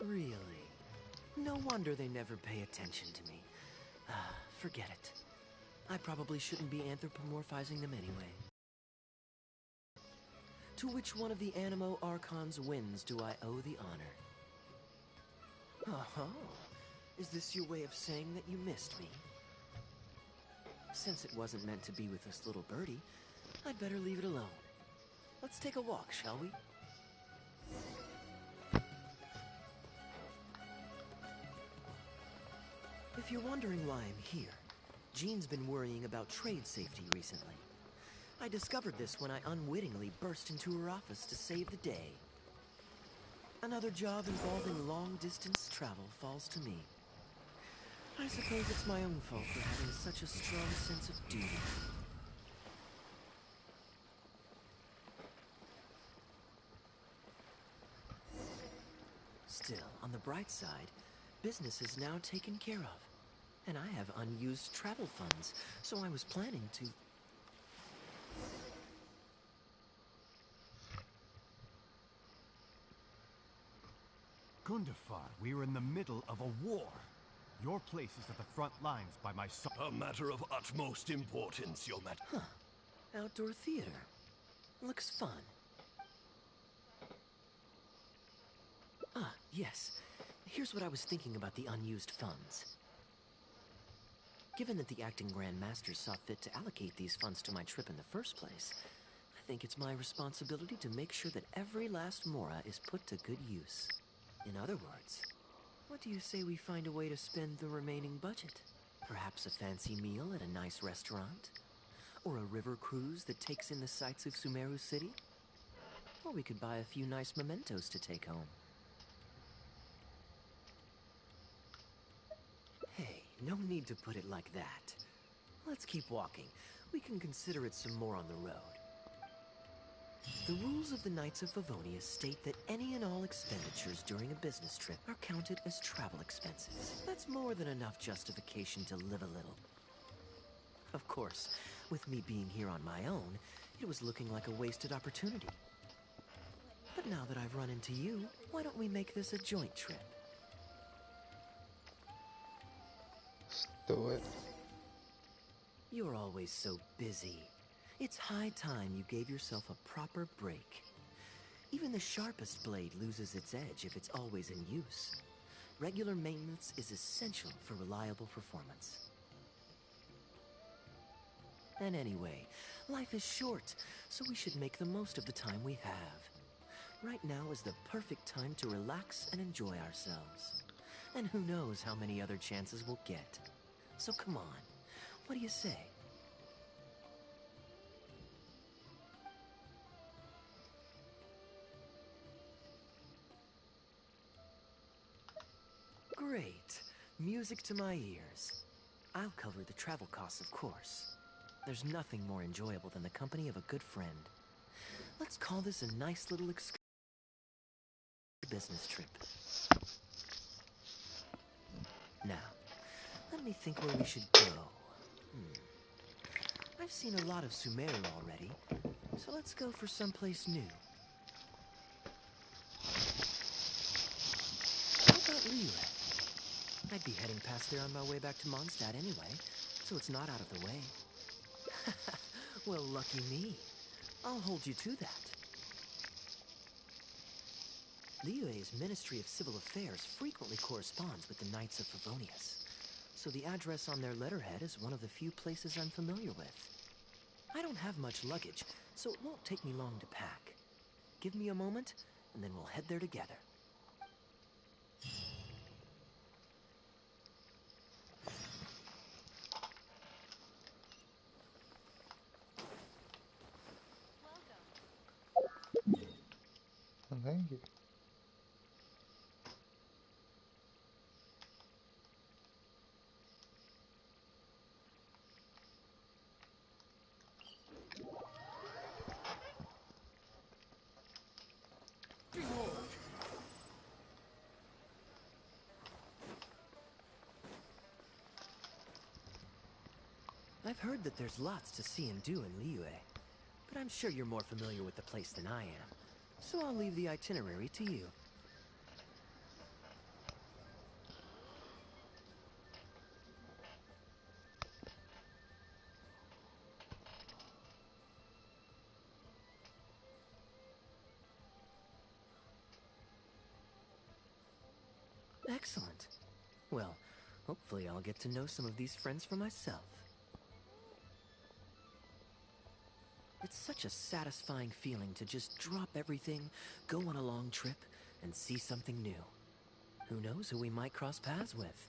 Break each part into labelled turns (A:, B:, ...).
A: Really? No wonder they never pay attention to me. Forget it. I probably shouldn't be anthropomorphizing them anyway. To which one of the Animo Archons wins do I owe the honor? Oh, is this your way of saying that you missed me? Since it wasn't meant to be with this little birdie, I'd better leave it alone. Let's take a walk, shall we? If you're wondering why I'm here, Jean's been worrying about trade safety recently. I discovered this when I unwittingly burst into her office to save the day. Another job involving long-distance travel falls to me. I suppose it's my own fault for having such a strong sense of duty. Still, on the bright side, business is now taken care of. And I have unused travel funds, so I was planning to...
B: Gundafar, we are in the middle of a war. Your place is at the front lines by my side.
C: A matter of utmost importance, Your Majesty.
A: Huh. Outdoor theater. Looks fun. Ah, yes. Here's what I was thinking about the unused funds. Given that the acting Grand Master saw fit to allocate these funds to my trip in the first place, I think it's my responsibility to make sure that every last mora is put to good use. In other words, what do you say we find a way to spend the remaining budget? Perhaps a fancy meal at a nice restaurant? Or a river cruise that takes in the sights of Sumeru City? Or we could buy a few nice mementos to take home. Hey, no need to put it like that. Let's keep walking. We can consider it some more on the road. The rules of the Knights of Favonius state that any and all expenditures during a business trip are counted as travel expenses. That's more than enough justification to live a little. Of course, with me being here on my own, it was looking like a wasted opportunity. But now that I've run into you, why don't we make this a joint trip?
D: Let's do it.
A: You're always so busy. It's high time you gave yourself a proper break. Even the sharpest blade loses its edge if it's always in use. Regular maintenance is essential for reliable performance. And anyway, life is short, so we should make the most of the time we have. Right now is the perfect time to relax and enjoy ourselves. And who knows how many other chances we'll get. So come on, what do you say? Great. Music to my ears. I'll cover the travel costs, of course. There's nothing more enjoyable than the company of a good friend. Let's call this a nice little business trip. Now, let me think where we should go. I've seen a lot of Sumeru already, so let's go for someplace new. How about Liyue? I'd be heading past there on my way back to Mondstadt anyway, so it's not out of the way. Well, lucky me. I'll hold you to that. Liyue's Ministry of Civil Affairs frequently corresponds with the Knights of Favonius, so the address on their letterhead is one of the few places I'm familiar with. I don't have much luggage, so it won't take me long to pack. Give me a moment, and then we'll head there together.
D: Oh, thank you.
A: I've heard that there's lots to see and do in Liyue, but I'm sure you're more familiar with the place than I am, so I'll leave the itinerary to you. Excellent. Well, hopefully I'll get to know some of these friends for myself. It's such a satisfying feeling to just drop everything, go on a long trip, and see something new. Who knows who we might cross paths with?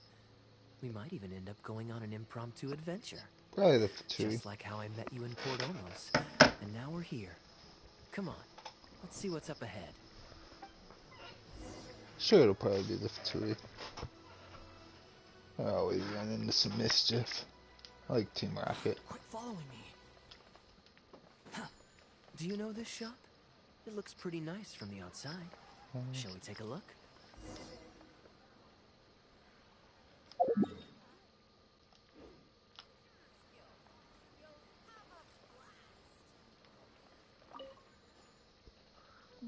A: We might even end up going on an impromptu adventure.
D: Probably the Fatui.
A: Just like how I met you in Port Omos. And now we're here. Come on, let's see what's up ahead.
D: Sure, it'll probably be the Fatui. I always run into some mischief. I like Team Rocket.
A: Quit following me. Do you know this shop? It looks pretty nice from the outside. Shall we take a look?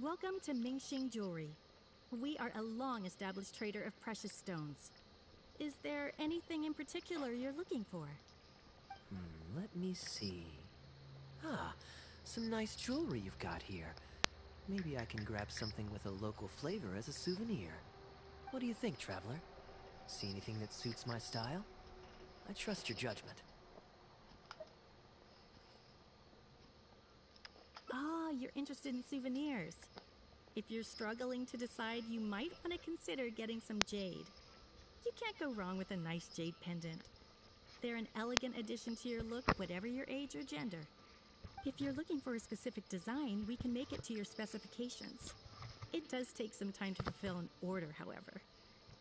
E: Welcome to Mingxing Jewelry. We are a long-established trader of precious stones. Is there anything in particular you're looking for?
A: Let me see. Ah, some nice jewelry you've got here. Maybe I can grab something with a local flavor as a souvenir. What do you think, traveler? See anything that suits my style? I trust your judgment.
E: Ah, you're interested in souvenirs. If you're struggling to decide, you might want to consider getting some jade. You can't go wrong with a nice jade pendant. They're an elegant addition to your look, whatever your age or gender. If you're looking for a specific design, we can make it to your specifications. It does take some time to fulfill an order, however.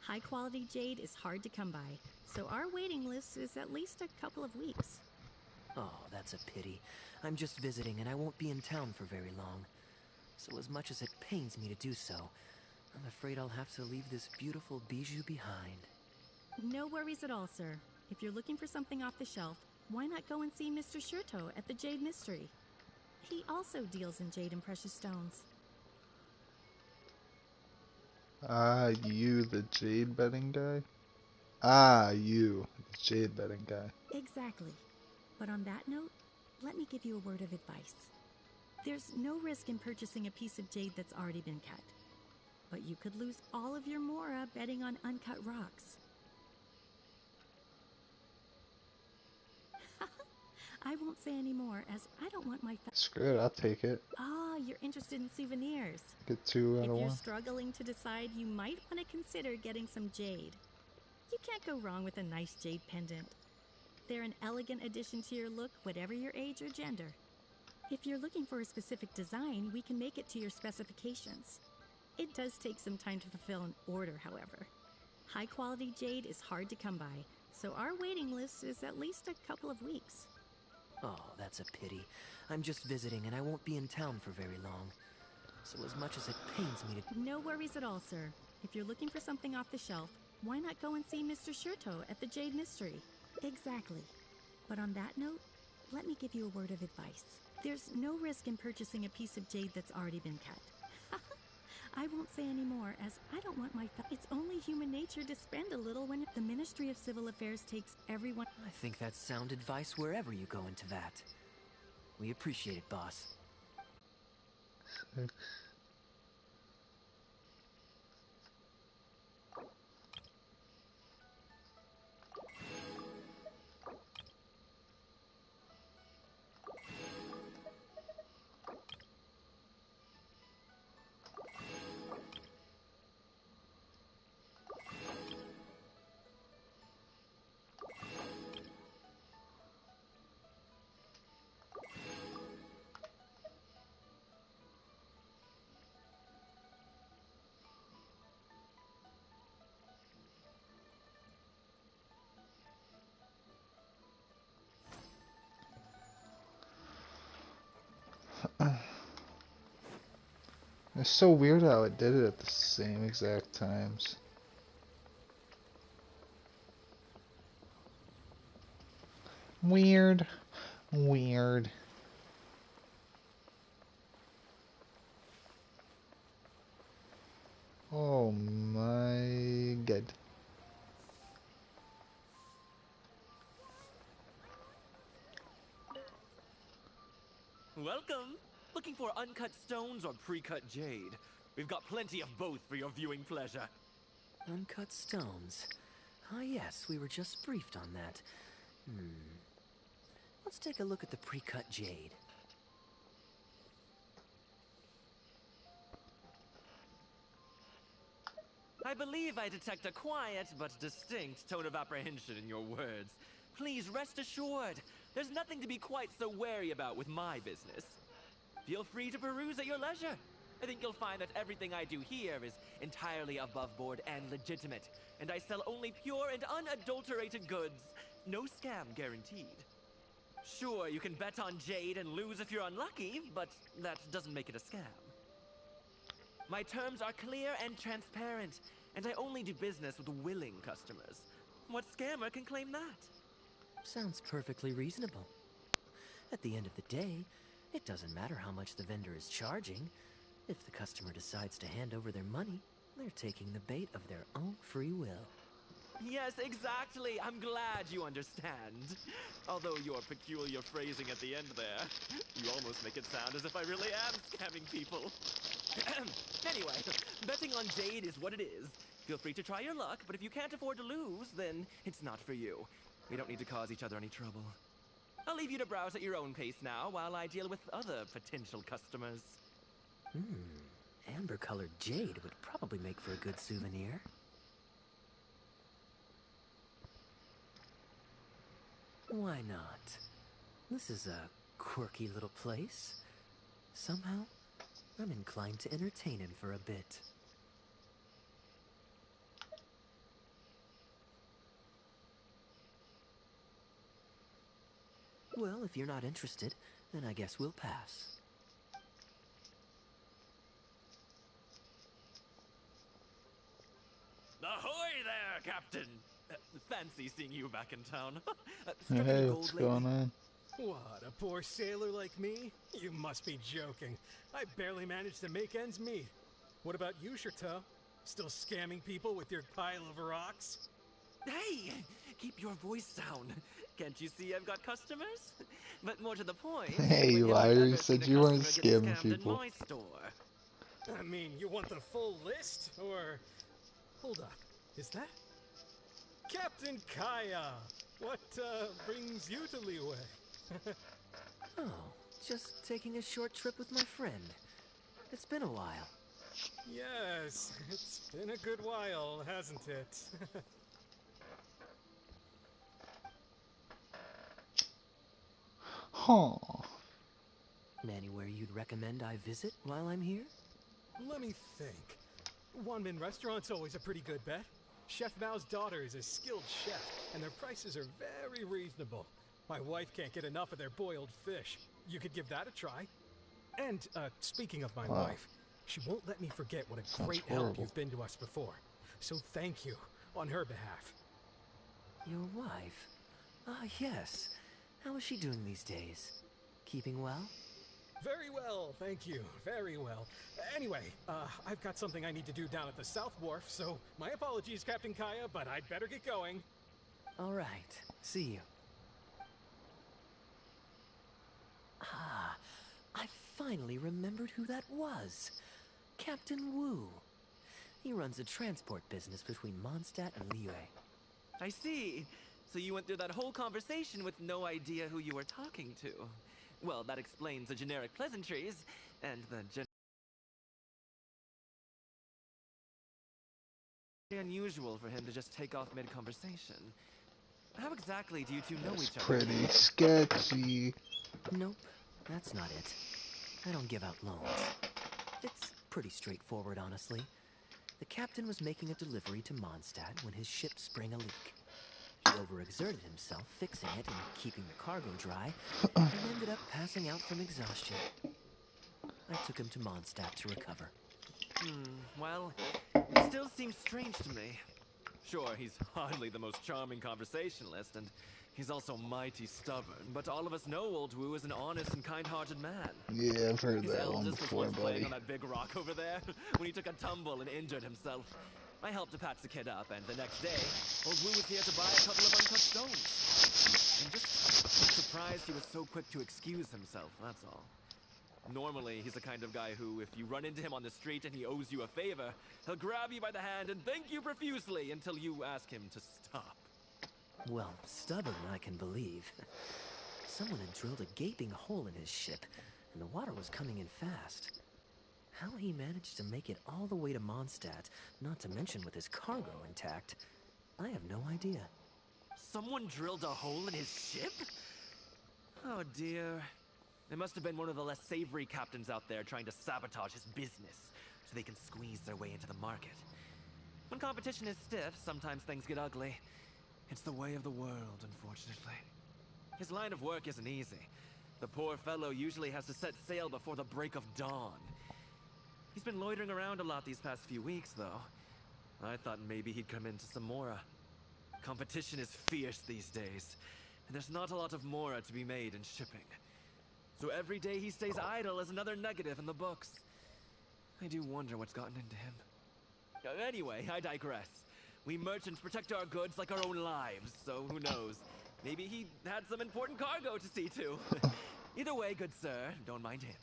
E: High-quality jade is hard to come by, so our waiting list is at least a couple of weeks.
A: Oh, that's a pity. I'm just visiting and I won't be in town for very long. So as much as it pains me to do so, I'm afraid I'll have to leave this beautiful bijou behind.
E: No worries at all, sir. If you're looking for something off the shelf, why not go and see Mr. Shurto at the Jade Mystery? He also deals in jade and precious stones.
D: Ah, you, the jade betting guy? Ah, you, the jade betting guy.
E: Exactly. But on that note, let me give you a word of advice. There's no risk in purchasing a piece of jade that's already been cut. But you could lose all of your mora betting on uncut rocks. I won't say any more, as I don't want my...
D: Screw it, I'll take it.
E: Ah, you're interested in souvenirs.
D: Get 2 out
E: If
D: of
E: you're
D: 1.
E: struggling to decide, you might want to consider getting some jade. You can't go wrong with a nice jade pendant. They're an elegant addition to your look, whatever your age or gender. If you're looking for a specific design, we can make it to your specifications. It does take some time to fulfill an order, however. High-quality jade is hard to come by, so our waiting list is at least a couple of weeks.
A: Oh, that's a pity. I'm just visiting and I won't be in town for very long. So as much as it pains me to...
E: No worries at all, sir. If you're looking for something off the shelf, why not go and see Mr. Shurto at the Jade Mystery? Exactly. But on that note, let me give you a word of advice. There's no risk in purchasing a piece of jade that's already been cut. I won't say any more, as I don't want my... It's only human nature to spend a little when the Ministry of Civil Affairs takes everyone...
A: I think that's sound advice wherever you go into that. We appreciate it, boss.
D: 6. It's so weird how it did it at the same exact times. Weird. Weird. Oh my god.
F: Welcome! Looking for uncut stones or pre-cut jade? We've got plenty of both for your viewing pleasure.
A: Uncut stones. Ah, yes, we were just briefed on that. Let's take a look at the pre-cut jade.
F: I believe I detect a quiet but distinct tone of apprehension in your words. Please rest assured, there's nothing to be quite so wary about with my business. Feel free to peruse at your leisure. I think you'll find that everything I do here is entirely above board and legitimate, and I sell only pure and unadulterated goods. No scam guaranteed. Sure, you can bet on jade and lose if you're unlucky, but that doesn't make it a scam. My terms are clear and transparent, and I only do business with willing customers. What scammer can claim that?
A: Sounds perfectly reasonable. At the end of the day, it doesn't matter how much the vendor is charging. If the customer decides to hand over their money, they're taking the bait of their own free will.
F: Yes, exactly. I'm glad you understand. Although your peculiar phrasing at the end there, you almost make it sound as if I really am scamming people. Anyway, betting on jade is what it is. Feel free to try your luck, but if you can't afford to lose, then it's not for you. We don't need to cause each other any trouble. I'll leave you to browse at your own pace now while I deal with other potential customers.
A: Amber-colored jade would probably make for a good souvenir. Why not? This is a quirky little place. Somehow, I'm inclined to entertain him for a bit. Well, if you're not interested, then I guess we'll pass.
F: Ahoy there, Captain! Fancy seeing you back in town. Struck any
D: Hey,
F: gold
D: what's
F: lately?
D: going on?
G: What, a poor sailor like me? You must be joking. I barely managed to make ends meet. What about you, Chateau? Still scamming people with your pile of rocks?
F: Hey! Keep your voice down. Can't you see I've got customers? But more to the point,
D: Hey, you
F: when have I
D: liar, you
F: ever
D: said
F: seen a
D: you weren't
F: customer get
D: scamming
F: scammed
D: people.
F: in my store?
G: I mean, you want the full list? Or... Hold up. Is that... Captain Kaya! What, brings you to Liyue?
A: Oh, just taking a short trip with my friend. It's been a while.
G: Yes, it's been a good while, hasn't it?
D: Huh.
A: Anywhere you'd recommend I visit while I'm here?
G: Let me think. Wanmin Restaurant's always a pretty good bet. Chef Mao's daughter is a skilled chef, and their prices are very reasonable. My wife can't get enough of their boiled fish. You could give that a try. And, speaking of my wife, she won't let me forget what a great help
D: horrible.
G: you've been to us before. So thank you, on her behalf.
A: Your wife? Ah, yes. How is she doing these days? Keeping well?
G: Very well, thank you. Very well. Anyway, I've got something I need to do down at the South Wharf, so my apologies, Captain Kaya, but I'd better get going.
A: All right. See you. Ah, I finally remembered who that was. Captain Wu. He runs a transport business between Mondstadt and Liyue.
F: I see. So you went through that whole conversation with no idea who you were talking to. Well, that explains the generic pleasantries and the very unusual for him to just take off mid-conversation. How exactly do you two know each other?
D: Pretty sketchy.
A: Nope, that's not it. I don't give out loans. It's pretty straightforward, honestly. The captain was making a delivery to Mondstadt when his ship sprang a leak. He overexerted himself fixing it and keeping the cargo dry, and ended up passing out from exhaustion. I took him to Mondstadt to recover.
F: Well, it still seems strange to me. Sure, he's hardly the most charming conversationalist, and he's also mighty stubborn, but all of us know old Wu is an honest and kind-hearted man.
D: Yeah, I've heard
F: His
D: that one
F: eldest was
D: before,
F: once playing
D: buddy.
F: on that big rock over there when he took a tumble and injured himself. I helped to patch the kid up, and the next day, old Wu was here to buy a couple of uncut stones. I'm just surprised he was so quick to excuse himself, that's all. Normally, he's the kind of guy who, if you run into him on the street and he owes you a favor, he'll grab you by the hand and thank you profusely until you ask him to stop.
A: Well, stubborn, I can believe. Someone had drilled a gaping hole in his ship, and the water was coming in fast. How he managed to make it all the way to Mondstadt, not to mention with his cargo intact, I have no idea.
F: Someone drilled a hole in his ship? Oh dear. It must have been one of the less savory captains out there trying to sabotage his business so they can squeeze their way into the market. When competition is stiff, sometimes things get ugly. It's the way of the world, unfortunately. His line of work isn't easy. The poor fellow usually has to set sail before the break of dawn. He's been loitering around a lot these past few weeks, though. I thought maybe he'd come into some Mora. Competition is fierce these days, and there's not a lot of Mora to be made in shipping. So every day he stays idle is another negative in the books. I do wonder what's gotten into him. Anyway, I digress. We merchants protect our goods like our own lives, so who knows? Maybe he had some important cargo to see to. Either way, good sir, don't mind him.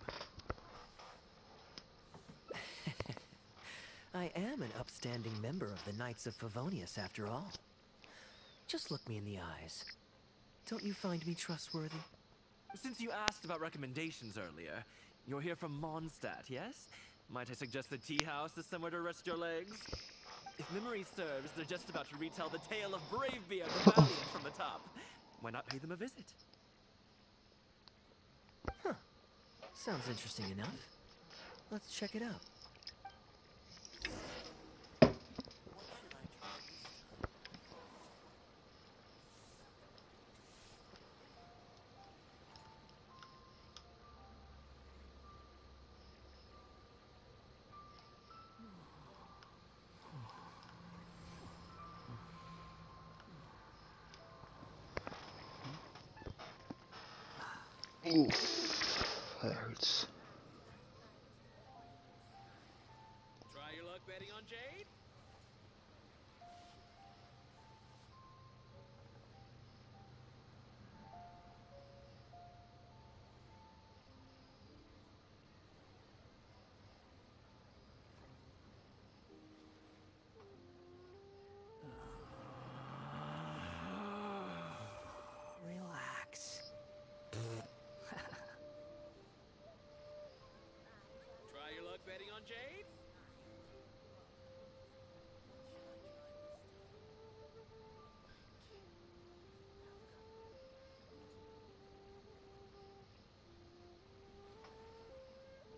A: I am an upstanding member of the Knights of Favonius, after all. Just look me in the eyes. Don't you find me trustworthy?
F: Since you asked about recommendations earlier, you're here from Mondstadt, yes? Might I suggest the tea house is somewhere to rest your legs? If memory serves, they're just about to retell the tale of Bravebeard the Valiant from the top. Why not pay them a visit?
A: Huh. Sounds interesting enough. Let's check it out.
D: Oof, that hurts.
F: Try your luck betting on Jade?
A: Relax.
F: Try your luck betting on Jade?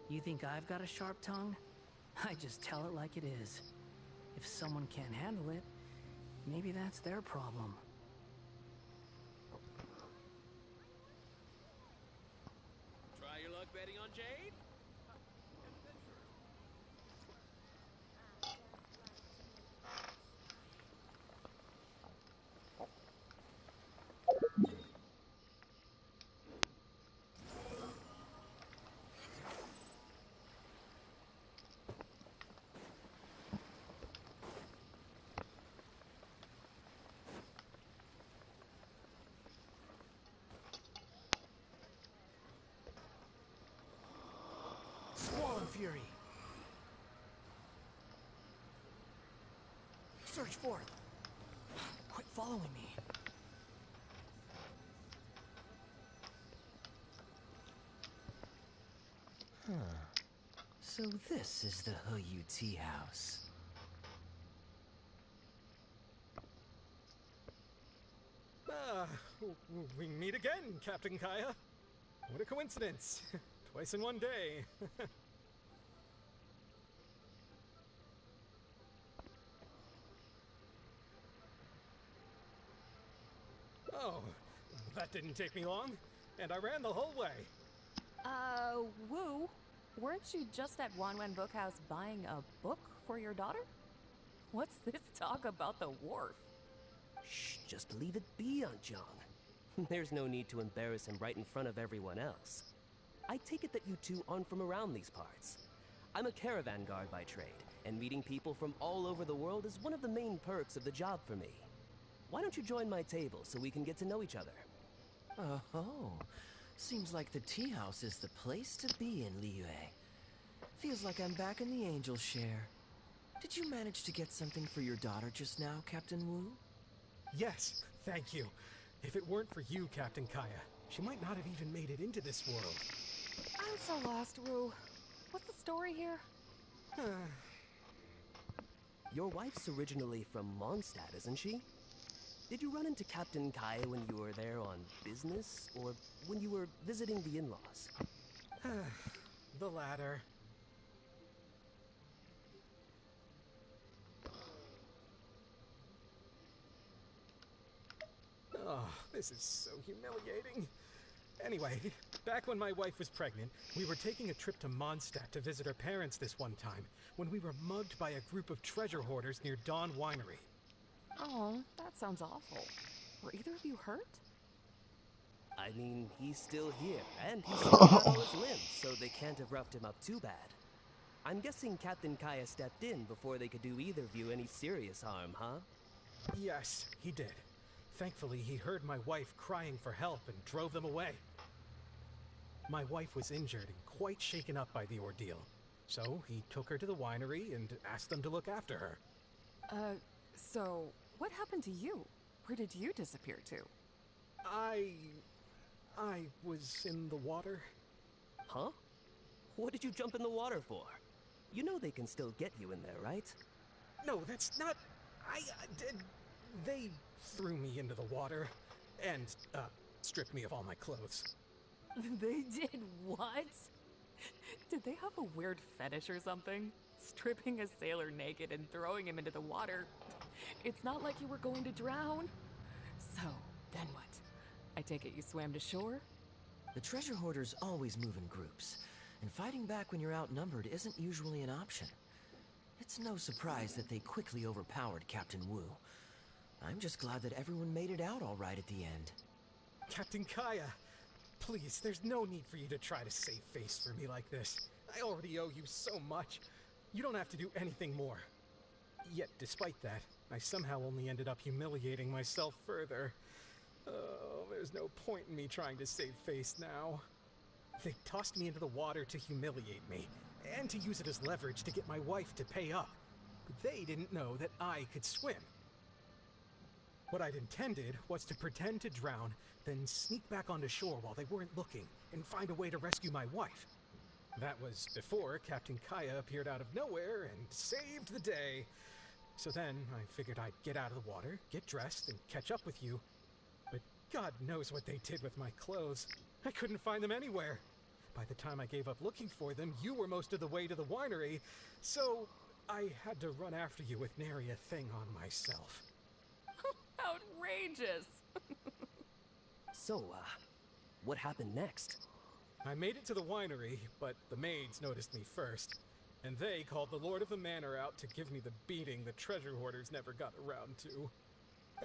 H: You think I've got a sharp tongue? I just tell it like it is. If someone can't handle it, maybe that's their problem.
F: Try your luck betting on Jade?
H: Squall and Fury! Search forth! Quit following me!
A: Huh. So this is the Hu Tea House.
G: We meet again, Captain Kaya. What a coincidence. Twice in one day. Oh, that didn't take me long. And I ran the whole way.
I: Woo, weren't you just at Wanwen Bookhouse buying a book for your daughter? What's this talk about the wharf?
J: Shh, just leave it be, Aunt Jong. There's no need to embarrass him right in front of everyone else. I take it that you two aren't from around these parts. I'm a caravan guard by trade, and meeting people from all over the world is one of the main perks of the job for me. Why don't you join my table so we can get to know each other?
A: Oh, Seems like the tea house is the place to be in Liyue. Feels like I'm back in the angel share. Did you manage to get something for your daughter just now, Captain Wu?
G: Yes, thank you. If it weren't for you, Captain Kaya, she might not have even made it into this world.
I: I'm so lost, Wu. What's the story here?
J: Your wife's originally from Mondstadt, isn't she? Did you run into Captain Kaya when you were there on business, or when you were visiting the in-laws?
G: The latter. Oh, this is so humiliating. Anyway, back when my wife was pregnant, we were taking a trip to Mondstadt to visit her parents this one time, when we were mugged by a group of treasure hoarders near Dawn Winery.
I: Oh, that sounds awful. Were either of you hurt?
J: I mean, he's still here, and he's still got all his limbs, so they can't have roughed him up too bad. I'm guessing Captain Kaya stepped in before they could do either of you any serious harm, huh?
G: Yes, he did. Thankfully, he heard my wife crying for help and drove them away. My wife was injured and quite shaken up by the ordeal, so he took her to the winery and asked them to look after her.
I: So what happened to you? Where did you disappear to?
G: I was in the water.
J: Huh? What did you jump in the water for? You know they can still get you in there, right?
G: No, that's not... They threw me into the water and, stripped me of all my clothes.
I: They did what? Did they have a weird fetish or something? Stripping a sailor naked and throwing him into the water. It's not like you were going to drown. So, then what? I take it you swam to shore?
A: The treasure hoarders always move in groups, and fighting back when you're outnumbered isn't usually an option. It's no surprise that they quickly overpowered Captain Wu. I'm just glad that everyone made it out all right at the end.
G: Captain Kaya, please, there's no need for you to try to save face for me like this. I already owe you so much. You don't have to do anything more. Yet, despite that, I somehow only ended up humiliating myself further. Oh, there's no point in me trying to save face now. They tossed me into the water to humiliate me, and to use it as leverage to get my wife to pay up. But they didn't know that I could swim. What I'd intended was to pretend to drown, then sneak back onto shore while they weren't looking, and find a way to rescue my wife. That was before Captain Kaya appeared out of nowhere and saved the day. So then I figured I'd get out of the water, get dressed, and catch up with you. But God knows what they did with my clothes. I couldn't find them anywhere. By the time I gave up looking for them, you were most of the way to the winery, so I had to run after you with nary a thing on myself.
I: Outrageous!
J: So, what happened next?
G: I made it to the winery, but the maids noticed me first, and they called the Lord of the Manor out to give me the beating the treasure hoarders never got around to.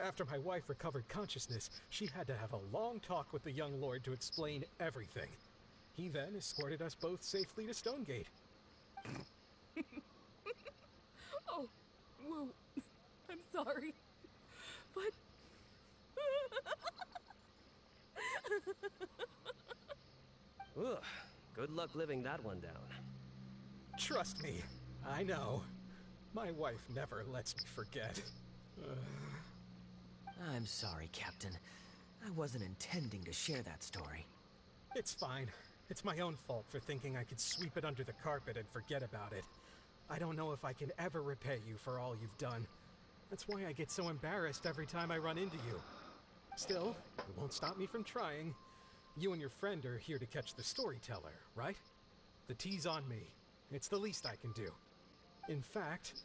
G: After my wife recovered consciousness, she had to have a long talk with the young lord to explain everything. He then escorted us both safely to Stonegate.
I: Oh, Wu, I'm sorry, but...
J: Ugh, good luck living that one down.
G: Trust me, I know. My wife never lets me forget.
A: I'm sorry, Captain. I wasn't intending to share that story.
G: It's fine. It's my own fault for thinking I could sweep it under the carpet and forget about it. I don't know if I can ever repay you for all you've done. That's why I get so embarrassed every time I run into you. Still, it won't stop me from trying. You and your friend are here to catch the storyteller, right? The tea's on me. It's the least I can do. In fact,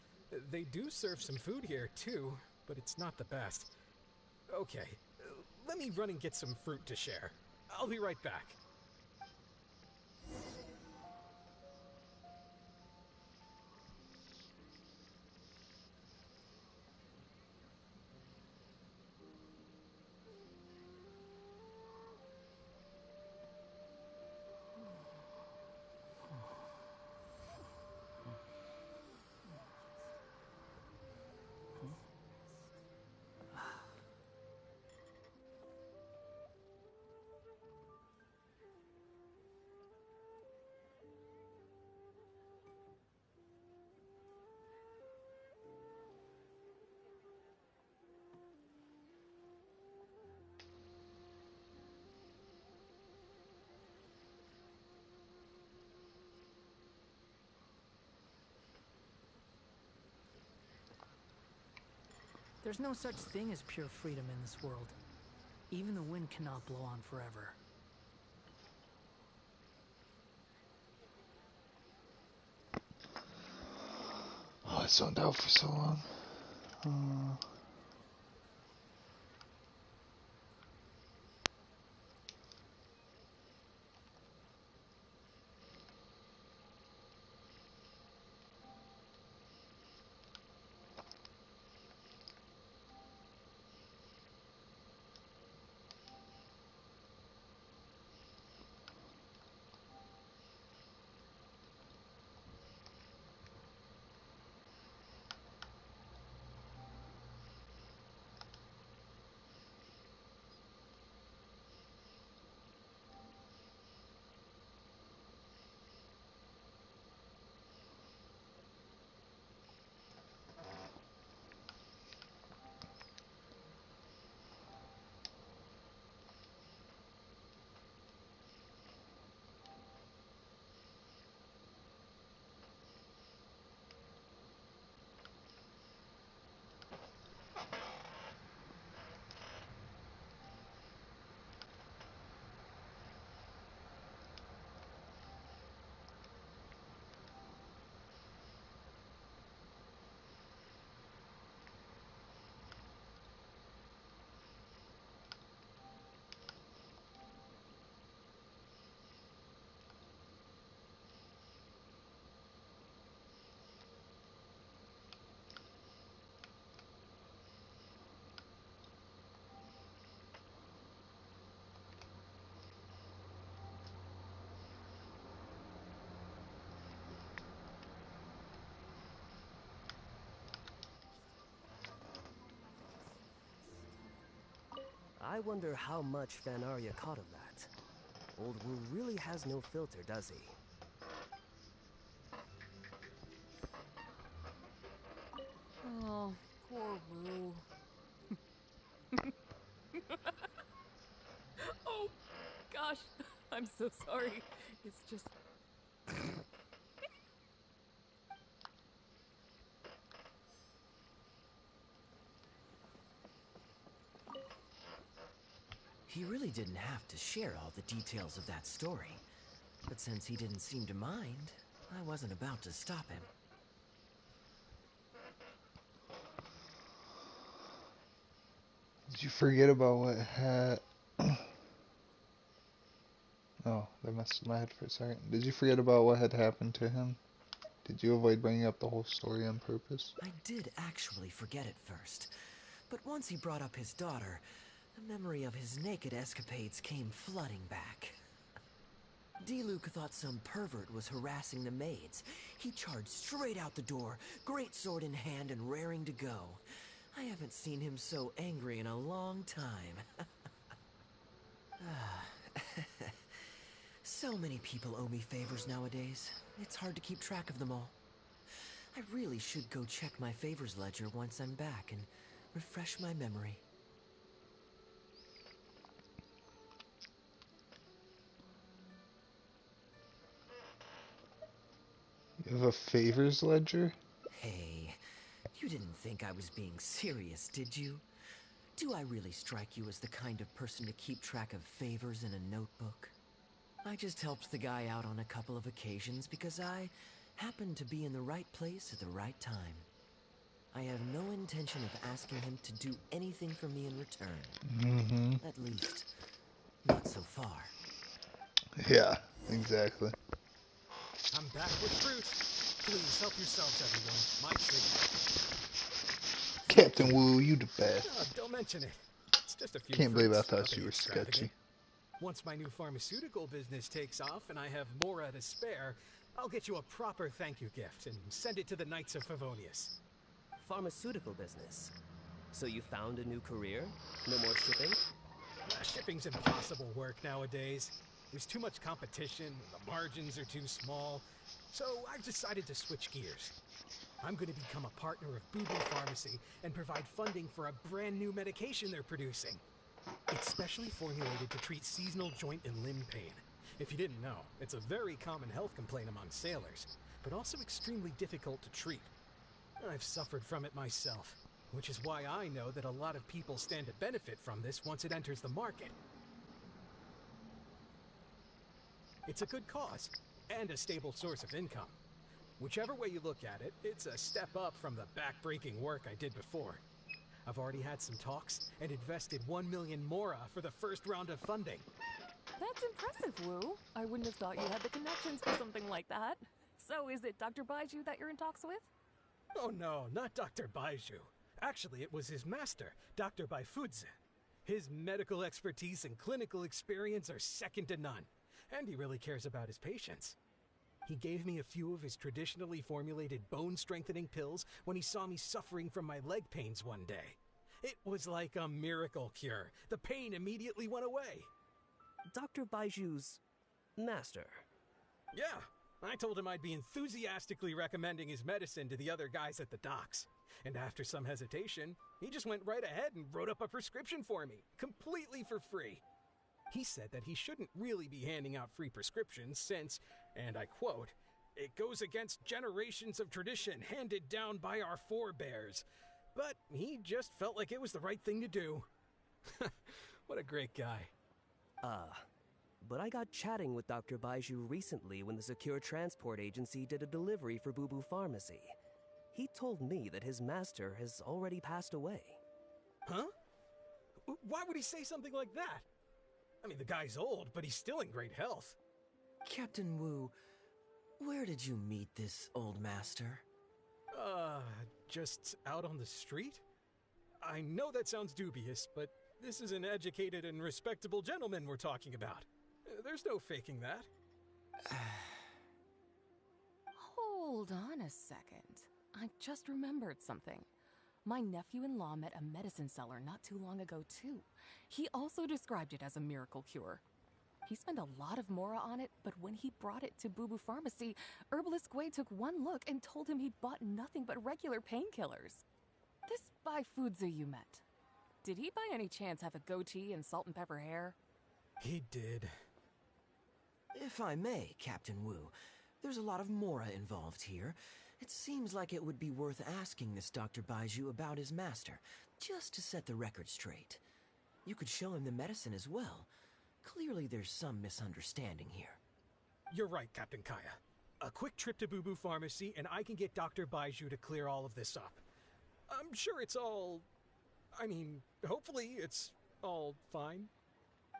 G: they do serve some food here, too, but it's not the best. Okay, let me run and get some fruit to share. I'll be right back.
H: There's no such thing as pure freedom in this world. Even the wind cannot blow on forever.
D: Oh, I zoned out for so long.
J: I wonder how much Fanaria caught of that. Old Wu really has no filter, does he?
I: Oh, poor Wu. Oh, gosh. I'm so sorry. It's just...
A: He really didn't have to share all the details of that story. But since he didn't seem to mind, I wasn't about to stop him.
D: Did you forget about what had... Oh, that messed with my head for a second. Did you forget about what had happened to him? Did you avoid bringing up the whole story on purpose?
A: I did actually forget at first. But once he brought up his daughter, the memory of his naked escapades came flooding back. D-Luke thought some pervert was harassing the maids. He charged straight out the door, great sword in hand and raring to go. I haven't seen him so angry in a long time. So many people owe me favors nowadays. It's hard to keep track of them all. I really should go check my favors ledger once I'm back and refresh my memory.
D: You have a favors ledger?
A: Hey, you didn't think I was being serious, did you? Do I really strike you as the kind of person to keep track of favors in a notebook? I just helped the guy out on a couple of occasions because I happened to be in the right place at the right time. I have no intention of asking him to do anything for me in return. At least, not so far.
D: Yeah, exactly.
G: I'm back with fruit. Please help yourselves, everyone. My treat.
D: Captain Wu, you the best.
G: Oh, don't mention it. It's just a few
D: Can't believe I
G: fruits,
D: thought
G: nothing
D: you were
G: extravagant.
D: sketchy.
G: Once my new pharmaceutical business takes off and I have more to spare, I'll get you a proper thank you gift and send it to the Knights of Favonius.
J: Pharmaceutical business. So you found a new career? No more shipping?
G: Shipping's impossible work nowadays. There's too much competition, the margins are too small, so I've decided to switch gears. I'm going to become a partner of Boo Boo Pharmacy and provide funding for a brand new medication they're producing. It's specially formulated to treat seasonal joint and limb pain. If you didn't know, it's a very common health complaint among sailors, but also extremely difficult to treat. I've suffered from it myself. which is why I know that a lot of people stand to benefit from this once it enters the market. It's a good cause, and a stable source of income. Whichever way you look at it, it's a step up from the back-breaking work I did before. I've already had some talks and invested 1 million mora for the first round of funding.
I: That's impressive, Wu. I wouldn't have thought you had the connections for something like that. So is it Dr. Baiju that you're in talks with?
G: Oh no, not Dr. Baiju. Actually, it was his master, Dr. Baifudze. His medical expertise and clinical experience are second to none, and he really cares about his patients. He gave me a few of his traditionally formulated bone-strengthening pills when he saw me suffering from my leg pains one day. It was like a miracle cure. The pain immediately went away.
J: Dr. Baiju's master.
G: Yeah, I told him I'd be enthusiastically recommending his medicine to the other guys at the docks. And after some hesitation, he just went right ahead and wrote up a prescription for me, completely for free. He said that he shouldn't really be handing out free prescriptions since, and I quote, "It goes against generations of tradition handed down by our forebears." But he just felt like it was the right thing to do. What a great guy.
J: But I got chatting with Dr. Baiju recently when the Secure Transport Agency did a delivery for Boo Boo Pharmacy. He told me that his master has already passed away.
G: Huh? Why would he say something like that? I mean, the guy's old, but he's still in great health.
A: Captain Wu, where did you meet this old master?
G: Just out on the street? I know that sounds dubious, but this is an educated and respectable gentleman we're talking about. There's no faking that.
I: Hold on a second. I just remembered something. My nephew-in-law met a medicine seller not too long ago, too. He also described it as a miracle cure. He spent a lot of mora on it, but when he brought it to Boo Boo Pharmacy, Herbalist Gui took one look and told him he'd bought nothing but regular painkillers. This Baifudze you met, did he by any chance have a goatee and salt and pepper hair?
G: He did.
A: If I may, Captain Wu, there's a lot of mora involved here. It seems like it would be worth asking this Dr. Baiju about his master, just to set the record straight. You could show him the medicine as well. Clearly there's some misunderstanding here.
G: You're right, Captain Kaya. A quick trip to Boo Boo Pharmacy and I can get Dr. Baiju to clear all of this up. I'm sure it's all... hopefully it's all fine.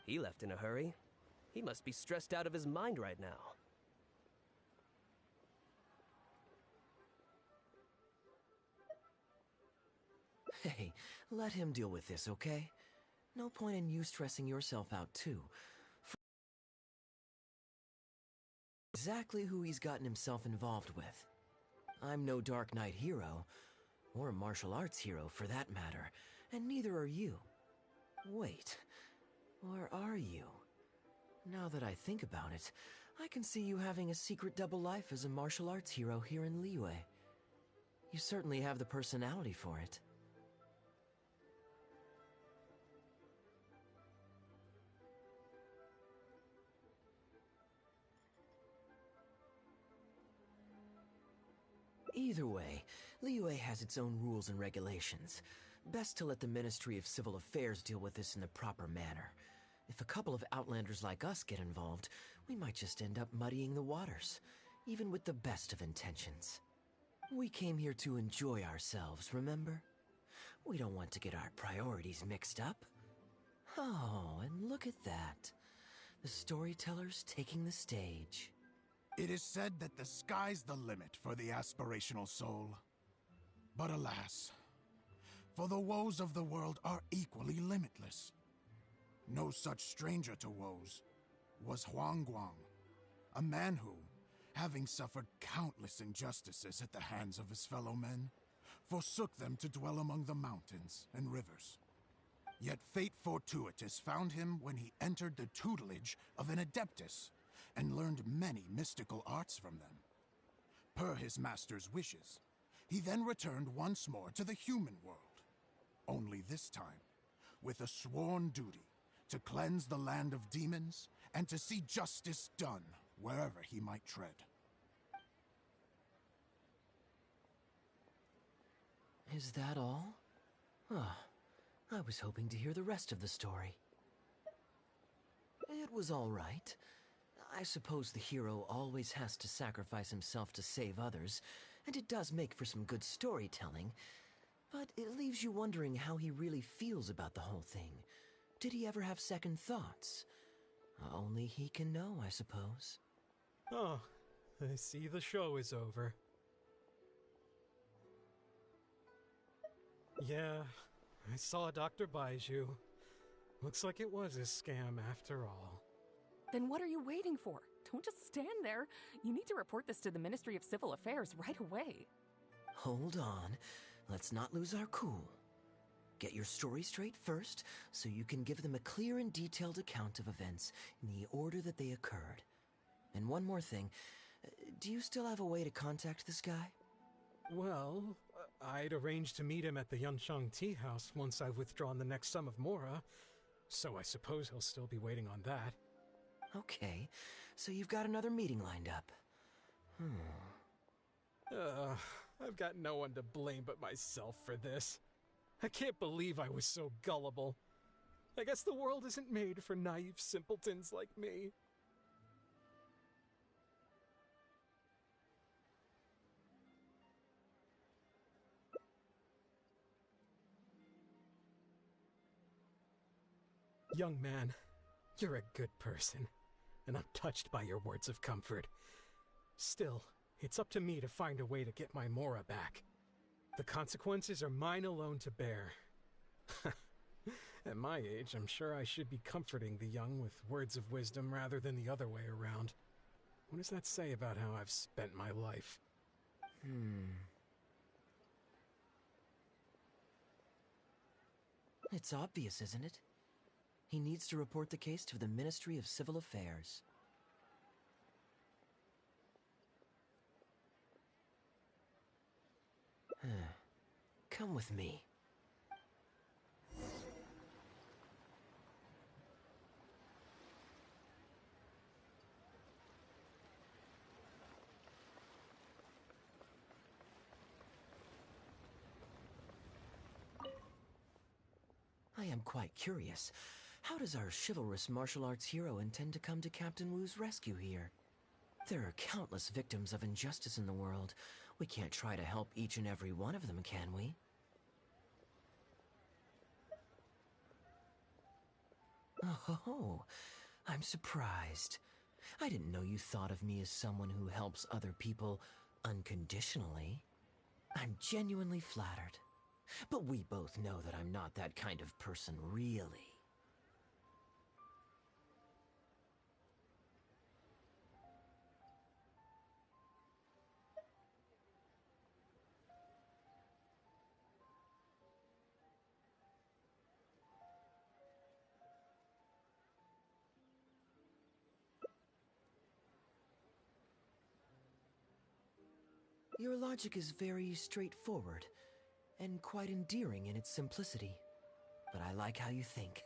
J: He left in a hurry. He must be stressed out of his mind right now.
A: Hey, let him deal with this, okay? No point in you stressing yourself out, too. Exactly who he's gotten himself involved with. I'm no Dark Knight hero, or a martial arts hero for that matter, and neither are you. Wait, or are you? Now that I think about it, I can see you having a secret double life as a martial arts hero here in Liyue. You certainly have the personality for it. Either way, Liyue has its own rules and regulations. Best to let the Ministry of Civil Affairs deal with this in the proper manner. If a couple of outlanders like us get involved, we might just end up muddying the waters, even with the best of intentions. We came here to enjoy ourselves, remember? We don't want to get our priorities mixed up. Oh, and look at that. The storyteller's taking the stage.
K: It is said that the sky's the limit for the aspirational soul. But alas, for the woes of the world are equally limitless. No such stranger to woes was Huang Guang, a man who, having suffered countless injustices at the hands of his fellow men, forsook them to dwell among the mountains and rivers. Yet fate fortuitous found him when he entered the tutelage of an adeptus, and learned many mystical arts from them. Per his master's wishes, he then returned once more to the human world, only this time with a sworn duty to cleanse the land of demons and to see justice done wherever he might tread.
A: Is that all? Oh, I was hoping to hear the rest of the story. It was all right. I suppose the hero always has to sacrifice himself to save others, and it does make for some good storytelling. But it leaves you wondering how he really feels about the whole thing. Did he ever have second thoughts? Only he can know, I suppose.
G: Oh, I see the show is over. Yeah, I saw Dr. Baiju. Looks like it was a scam after all.
I: Then what are you waiting for? Don't just stand there. You need to report this to the Ministry of Civil Affairs right away.
A: Hold on. Let's not lose our cool. Get your story straight first, so you can give them a clear and detailed account of events in the order that they occurred. And one more thing. Do you still have a way to contact this guy?
G: Well, I'd arranged to meet him at the Yunshang Tea House once I've withdrawn the next sum of Mora, so I suppose he'll still be waiting on that.
A: Okay, so you've got another meeting lined up.
G: I've got no one to blame but myself for this. I can't believe I was so gullible. I guess the world isn't made for naive simpletons like me. Young man, you're a good person, and I'm touched by your words of comfort. Still, it's up to me to find a way to get my Mora back. The consequences are mine alone to bear. At my age, I'm sure I should be comforting the young with words of wisdom rather than the other way around. What does that say about how I've spent my life?
A: It's obvious, isn't it? He needs to report the case to the Ministry of Civil Affairs. Come with me. I am quite curious. How does our chivalrous martial arts hero intend to come to Captain Wu's rescue here? There are countless victims of injustice in the world. We can't try to help each and every one of them, can we? Oh, I'm surprised. I didn't know you thought of me as someone who helps other people unconditionally. I'm genuinely flattered. But we both know that I'm not that kind of person, really. Your logic is very straightforward, and quite endearing in its simplicity. But I like how you think.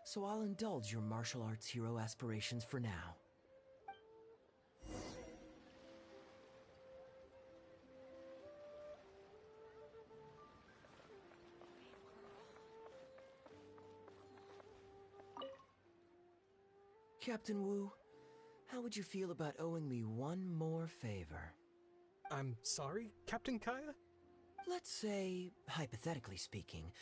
A: So I'll indulge your martial arts hero aspirations for now. Captain Wu, how would you feel about owing me one more favor?
G: I'm sorry, Captain Kaya?
A: Let's say, hypothetically speaking,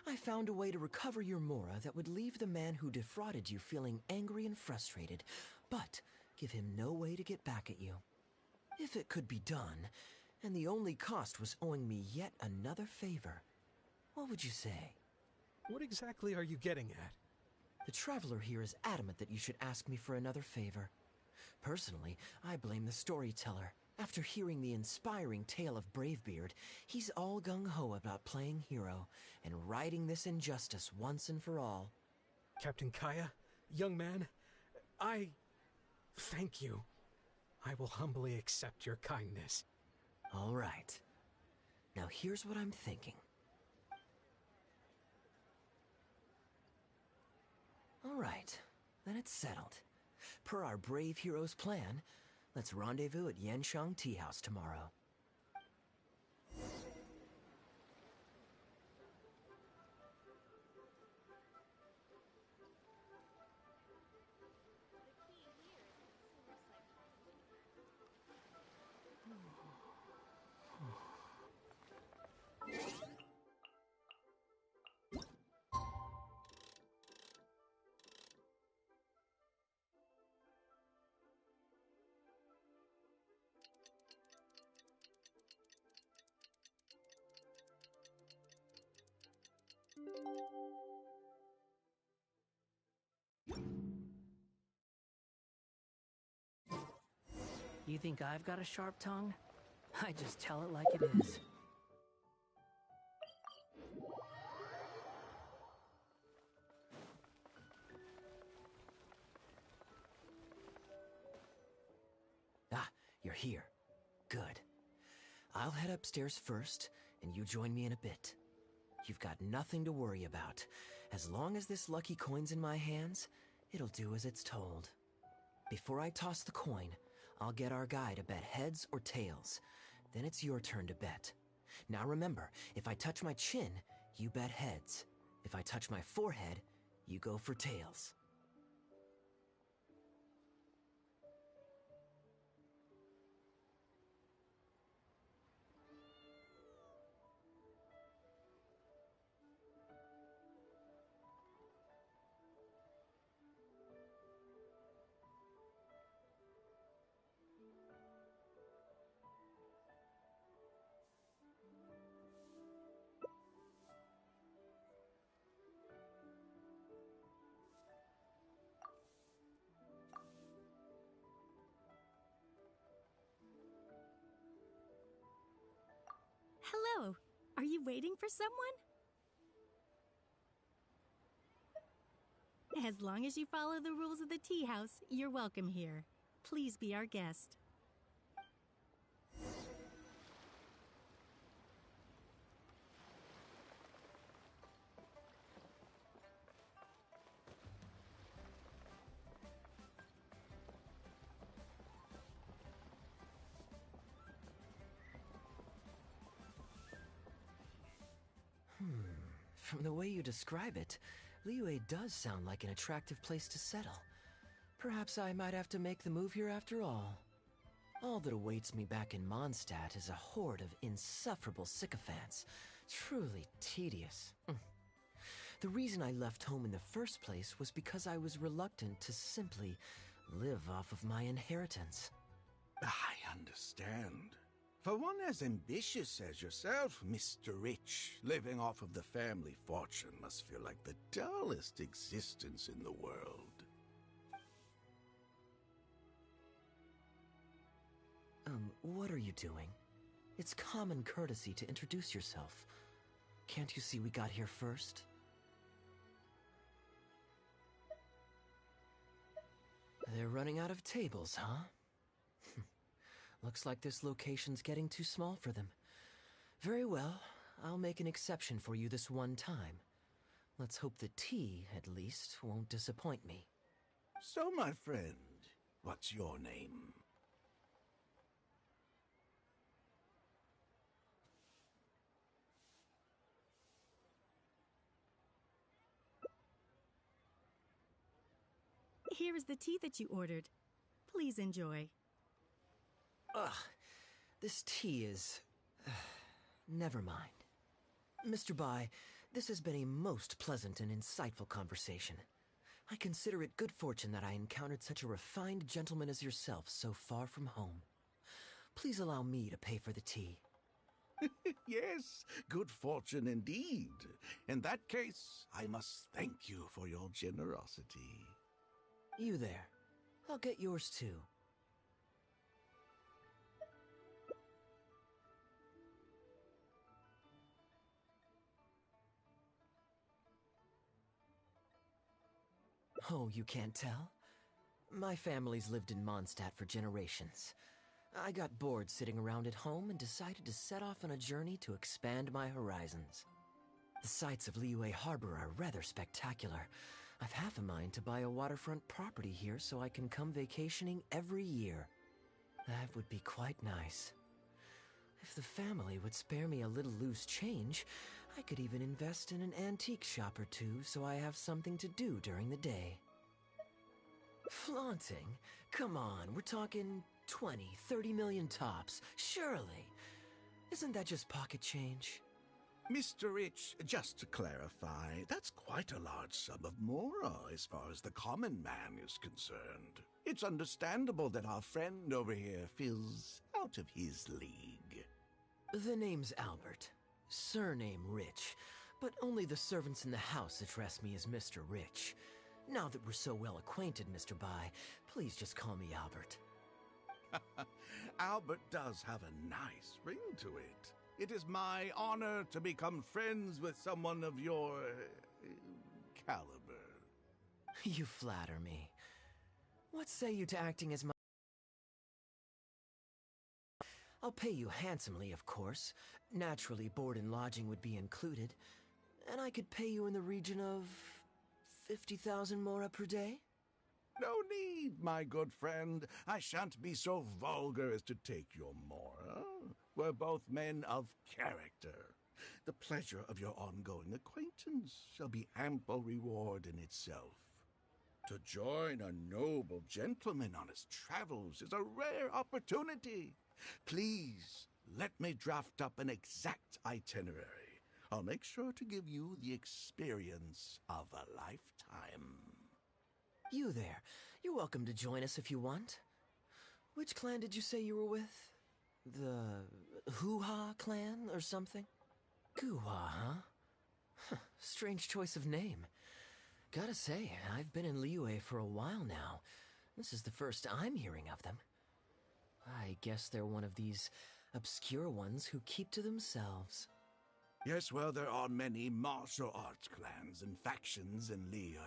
A: I found a way to recover your Mora that would leave the man who defrauded you feeling angry and frustrated, but give him no way to get back at you. If it could be done, and the only cost was owing me yet another favor, what would you say?
G: What exactly are you getting at?
A: The Traveler here is adamant that you should ask me for another favor. Personally, I blame the storyteller. After hearing the inspiring tale of Bravebeard, he's all gung-ho about playing hero and righting this injustice once and for all.
G: Captain Kaya, young man, I thank you. I will humbly accept your kindness.
A: All right. Now here's what I'm thinking. All right, then it's settled. Per our brave hero's plan, let's rendezvous at Yanshang Tea House tomorrow.
H: You think I've got a sharp tongue? I just tell it like it is.
A: Ah, you're here. Good. I'll head upstairs first, and you join me in a bit. You've got nothing to worry about. As long as this lucky coin's in my hands, it'll do as it's told. Before I toss the coin, I'll get our guy to bet heads or tails. Then it's your turn to bet. Now remember, if I touch my chin, you bet heads. If I touch my forehead, you go for tails.
E: Hello. Are you waiting for someone? As long as you follow the rules of the tea house, you're welcome here. Please be our guest.
A: From the way you describe it, Liyue does sound like an attractive place to settle. Perhaps I might have to make the move here after all. All that awaits me back in Mondstadt is a horde of insufferable sycophants. Truly tedious. The reason I left home in the first place was because I was reluctant to simply live off of my inheritance.
K: I understand. For one as ambitious as yourself, Mr. Rich, living off of the family fortune must feel like the dullest existence in the world.
A: What are you doing? It's common courtesy to introduce yourself. Can't you see we got here first? They're running out of tables, huh? Looks like this location's getting too small for them. Very well, I'll make an exception for you this one time. Let's hope the tea, at least, won't disappoint me.
K: So, my friend, what's your name?
E: Here is the tea that you ordered. Please enjoy.
A: Ugh, this tea is... never mind. Mr. Bai, this has been a most pleasant and insightful conversation. I consider it good fortune that I encountered such a refined gentleman as yourself so far from home. Please allow me to pay for the tea.
K: Yes, good fortune indeed. In that case, I must thank you for your generosity.
A: You there. I'll get yours too. Oh, you can't tell? My family's lived in Mondstadt for generations. I got bored sitting around at home and decided to set off on a journey to expand my horizons. The sights of Liyue Harbor are rather spectacular. I've half a mind to buy a waterfront property here so I can come vacationing every year. That would be quite nice. If the family would spare me a little loose change, I could even invest in an antique shop or two so I have something to do during the day. Flaunting? Come on, we're talking 20, 30 million tops, surely. Isn't that just pocket change?
K: Mr. Rich, just to clarify, that's quite a large sum of mora as far as the common man is concerned. It's understandable that our friend over here feels out of his league.
A: The name's Albert. Surname Rich. but only the servants in the house address me as Mr. Rich. Now that we're so well acquainted, Mr. Bai, please just call me Albert.
L: Albert does have a nice ring to it. It is my honor to become friends with someone of your caliber.
A: You flatter me. What say you to acting as my... I'll pay you handsomely, of course. Naturally, board and lodging would be included. And I could pay you in the region of 50,000 mora per day?
L: No need, my good friend. I shan't be so vulgar as to take your mora. We're both men of character. The pleasure of your ongoing acquaintance shall be ample reward in itself. To join a noble gentleman on his travels is a rare opportunity. Please, let me draft up an exact itinerary. I'll make sure to give you the experience of a lifetime.
A: You there. You're welcome to join us if you want. Which clan did you say you were with? The Hoo-Ha clan or something? Goo-Ha, huh? Strange choice of name. Gotta say, I've been in Liyue for a while now. This is the first I'm hearing of them. I guess they're one of these obscure ones who keep to themselves.
L: Yes, well, there are many martial arts clans and factions in Liyue.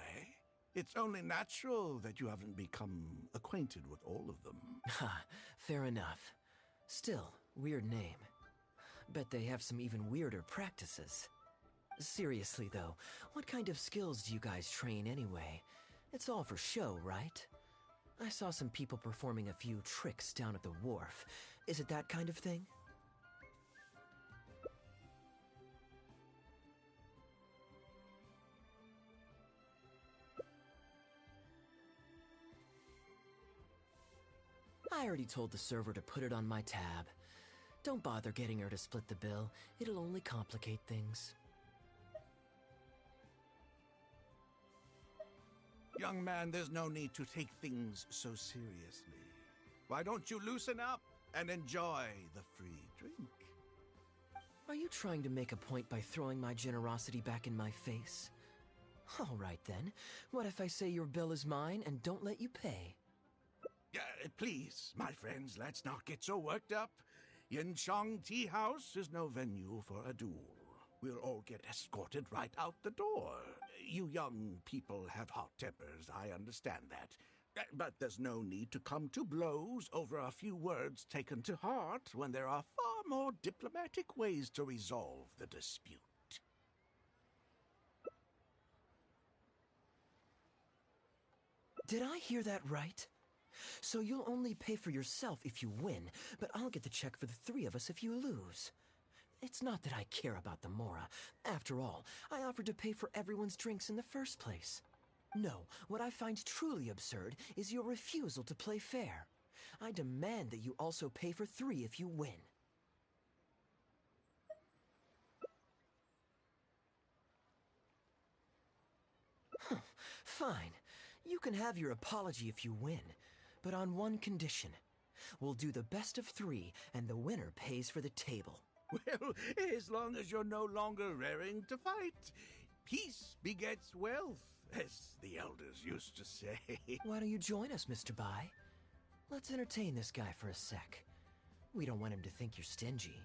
L: It's only natural that you haven't become acquainted with all of them.
A: Ha, fair enough. Still, weird name. Bet they have some even weirder practices. Seriously though, what kind of skills do you guys train anyway? It's all for show, right? I saw some people performing a few tricks down at the wharf. Is it that kind of thing? I already told the server to put it on my tab. Don't bother getting her to split the bill. It'll only complicate things.
L: Young man, there's no need to take things so seriously. Why don't you loosen up and enjoy the free drink?
A: Are you trying to make a point by throwing my generosity back in my face? All right then. What if I say your bill is mine and don't let you pay?
L: Please, my friends, let's not get so worked up. Yinchang Tea House is no venue for a duel. We'll all get escorted right out the door. You young people have hot tempers, I understand that. But there's no need to come to blows over a few words taken to heart when there are far more diplomatic ways to resolve the dispute.
A: Did I hear that right? So you'll only pay for yourself if you win, but I'll get the check for the three of us if you lose. It's not that I care about the Mora. After all, I offered to pay for everyone's drinks in the first place. No, what I find truly absurd is your refusal to play fair. I demand that you also pay for three if you win. Fine. You can have your apology if you win, but on one condition. We'll do the best of three, and the winner pays for the table.
L: Well, as long as you're no longer raring to fight. Peace begets wealth, as the elders used to say.
A: Why don't you join us, Mr. Bai? Let's entertain this guy for a sec. We don't want him to think you're stingy.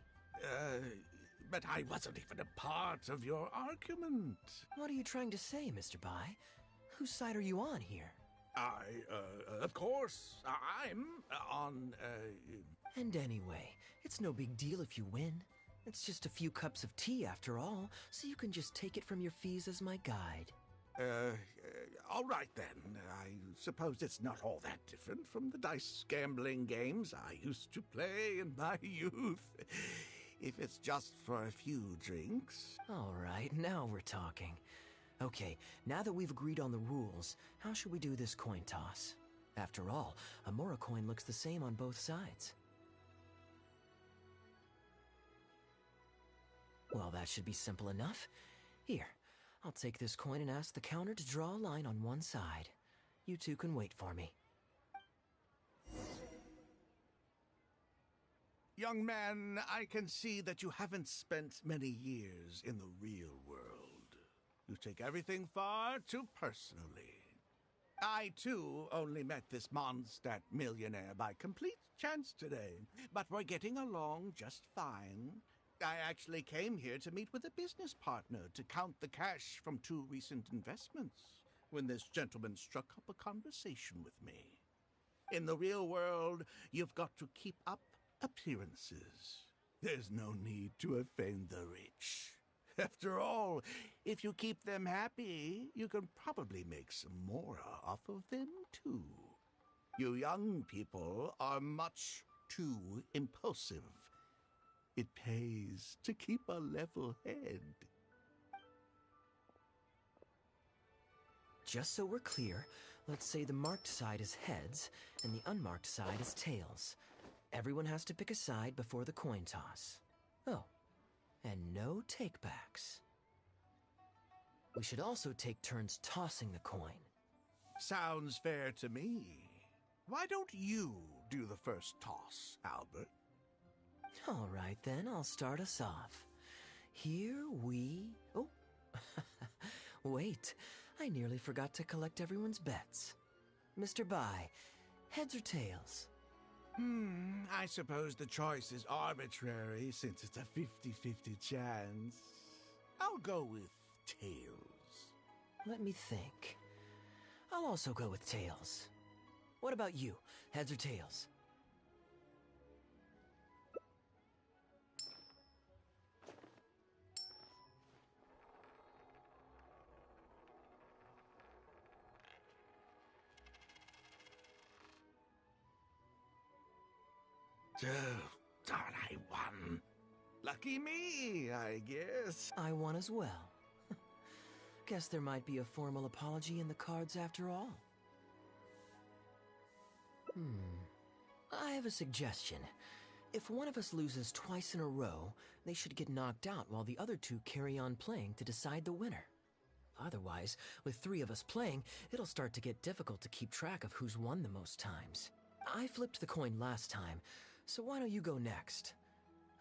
L: But I wasn't even a part of your argument.
A: What are you trying to say, Mr. Bai? Whose side are you on here?
L: Of course, I'm on,
A: And anyway, it's no big deal if you win. It's just a few cups of tea after all, so you can just take it from your fees as my guide.
L: All right then. I suppose it's not all that different from the dice gambling games I used to play in my youth. If it's just for a few drinks.
A: All right, now we're talking. Okay, now that we've agreed on the rules, how should we do this coin toss? After all, a Mora coin looks the same on both sides. Well, that should be simple enough. Here, I'll take this coin and ask the counter to draw a line on one side. You two can wait for me.
L: Young man, I can see that you haven't spent many years in the real world. take everything far too personally. I, too, only met this Mondstadt millionaire by complete chance today, but we're getting along just fine. I actually came here to meet with a business partner to count the cash from 2 recent investments when this gentleman struck up a conversation with me. In the real world, you've got to keep up appearances. There's no need to offend the rich. After all, if you keep them happy, you can probably make some more off of them, too. You young people are much too impulsive. It pays to keep a level head.
A: Just so we're clear, let's say the marked side is heads and the unmarked side is tails. Everyone has to pick a side before the coin toss. Oh, and no takebacks. We should also take turns tossing the coin.
L: Sounds fair to me. Why don't you do the first toss, Albert?
A: All right, then, I'll start us off. Here we... Oh, wait. I nearly forgot to collect everyone's bets. Mr. Bai, heads or tails?
L: I suppose the choice is arbitrary since it's a 50-50 chance. I'll go with tails.
A: Let me think. I'll also go with tails. What about you? Heads or tails?
L: Oh, darn, I won. Lucky me, I guess.
A: I won as well. Guess there might be a formal apology in the cards after all. I have a suggestion. If one of us loses twice in a row, they should get knocked out while the other 2 carry on playing to decide the winner. Otherwise, with 3 of us playing, it'll start to get difficult to keep track of who's won the most times. I flipped the coin last time, so why don't you go next?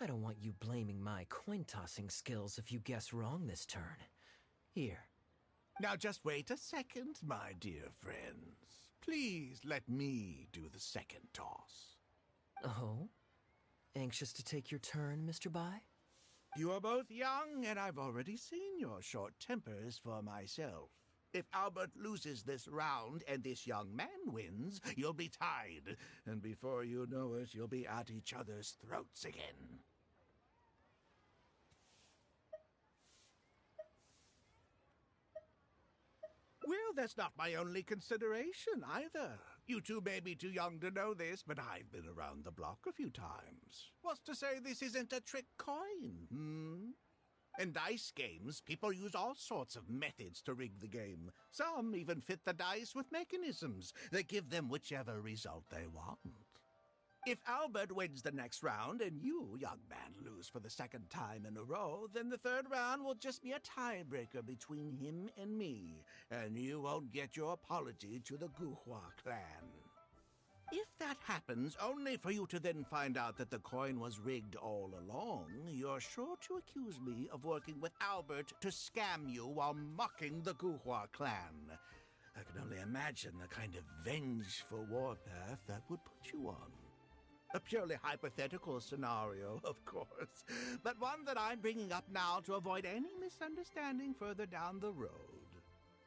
A: I don't want you blaming my coin-tossing skills if you guess wrong this turn. Here.
L: Now just wait a second, my dear friends. Please let me do the second toss.
A: Oh? Anxious to take your turn, Mr. Bai?
L: You are both young, and I've already seen your short tempers for myself. If Albert loses this round and this young man wins, you'll be tied. And before you know it, you'll be at each other's throats again. Well, that's not my only consideration, either. You 2 may be too young to know this, but I've been around the block a few times. What's to say this isn't a trick coin, In dice games, people use all sorts of methods to rig the game. Some even fit the dice with mechanisms that give them whichever result they want. If Albert wins the next round and you, young man, lose for the 2nd time in a row, then the 3rd round will just be a tiebreaker between him and me, and you won't get your apology to the Guhua clan. If that happens, only for you to then find out that the coin was rigged all along, you're sure to accuse me of working with Albert to scam you while mocking the Guhua clan. I can only imagine the kind of vengeful warpath that would put you on. A purely hypothetical scenario, of course, but one that I'm bringing up now to avoid any misunderstanding further down the road.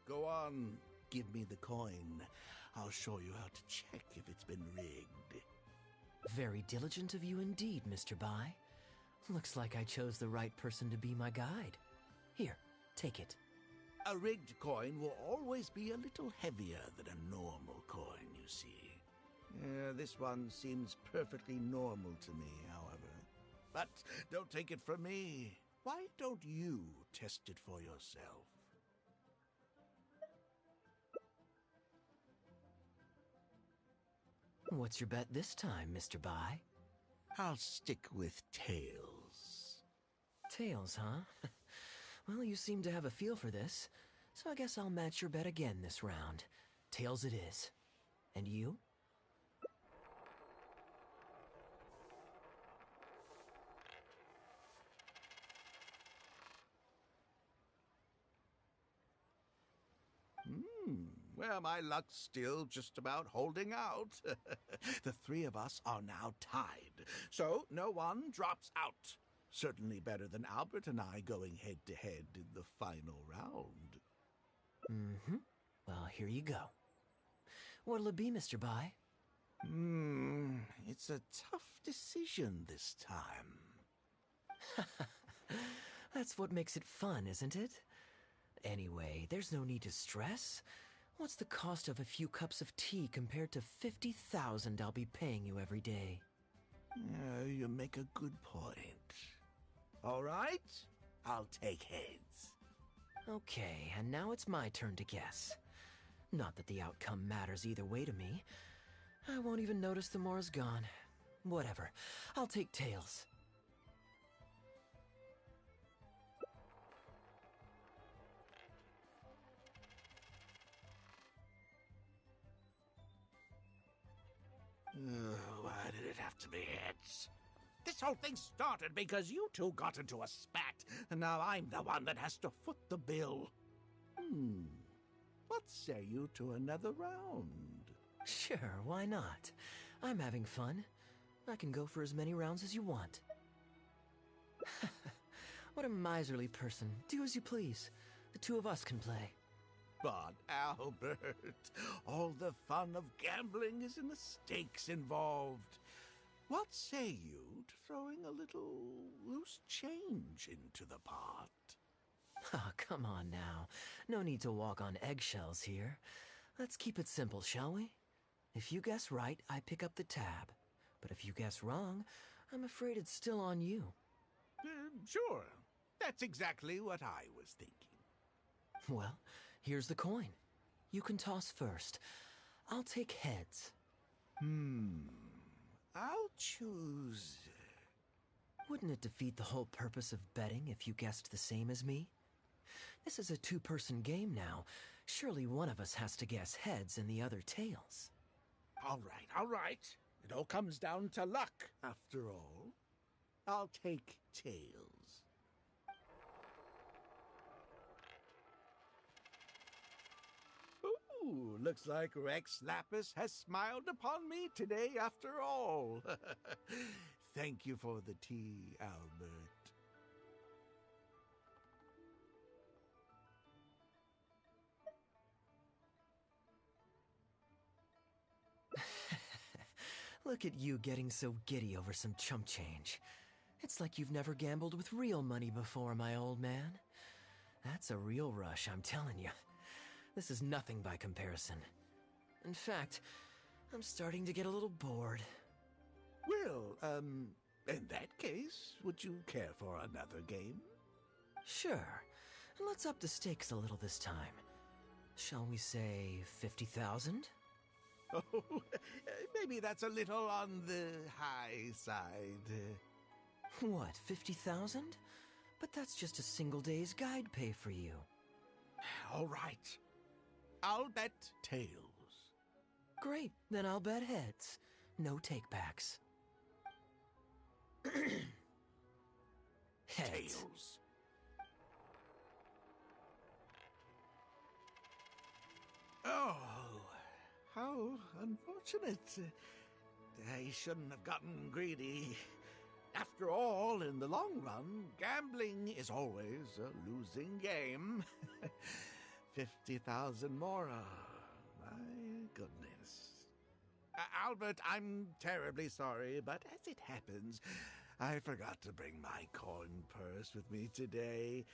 L: Go on, give me the coin. I'll show you how to check if it's been rigged.
A: Very diligent of you indeed, Mr. Bai. Looks like I chose the right person to be my guide. Here, take it.
L: A rigged coin will always be a little heavier than a normal coin, you see. This one seems perfectly normal to me, however. But don't take it from me. Why don't you test it for yourself?
A: What's your bet this time, Mr. Bai?
L: I'll stick with tails.
A: Tails, huh? Well, you seem to have a feel for this, so I guess I'll match your bet again this round. Tails it is. And you?
L: Well, my luck's still just about holding out. The three of us are now tied, so no one drops out. Certainly better than Albert and I going head-to-head in the final round.
A: Mm-hmm. Well, here you go. What'll it be, Mr. Bai?
L: It's a tough decision this time.
A: That's what makes it fun, isn't it? Anyway, there's no need to stress. What's the cost of a few cups of tea compared to 50,000 I'll be paying you every day?
L: You make a good point. All right, I'll take heads.
A: Okay, and now it's my turn to guess. Not that the outcome matters either way to me. I won't even notice the more's gone. Whatever, I'll take tails.
L: Why did it have to be heads? This whole thing started because you two got into a spat, and now I'm the one that has to foot the bill. What say you to another round?
A: Sure, why not? I'm having fun. I can go for as many rounds as you want. What a miserly person. Do as you please. The two of us can play.
L: But, Albert, all the fun of gambling is in the stakes involved. What say you to throwing a little loose change into the pot?
A: Oh, come on now. No need to walk on eggshells here. Let's keep it simple, shall we? If you guess right, I pick up the tab. But if you guess wrong, I'm afraid it's still on you.
L: Sure. That's exactly what I was thinking.
A: Well, here's the coin. You can toss first. I'll take heads.
L: I'll choose...
A: Wouldn't it defeat the whole purpose of betting if you guessed the same as me? This is a two-person game now. Surely one of us has to guess heads and the other tails.
L: All right. It all comes down to luck, after all. I'll take tails. Ooh, looks like Rex Lapis has smiled upon me today after all. Thank you for the tea, Albert.
A: Look at you getting so giddy over some chump change. It's like you've never gambled with real money before, my old man. That's a real rush, I'm telling you. This is nothing by comparison. In fact, I'm starting to get a little bored.
L: Well, in that case, would you care for another game?
A: Sure. Let's up the stakes a little this time. Shall we say 50,000?
L: Oh, maybe that's a little on the high side.
A: What, 50,000? But that's just a single day's guide pay for you.
L: All right. I'll bet tails.
A: Great, then I'll bet heads. No takebacks. Heads.
L: Tails. Oh, how unfortunate. I shouldn't have gotten greedy. After all, in the long run, gambling is always a losing game. 50,000 more. My goodness. Albert, I'm terribly sorry, but as it happens, I forgot to bring my coin purse with me today.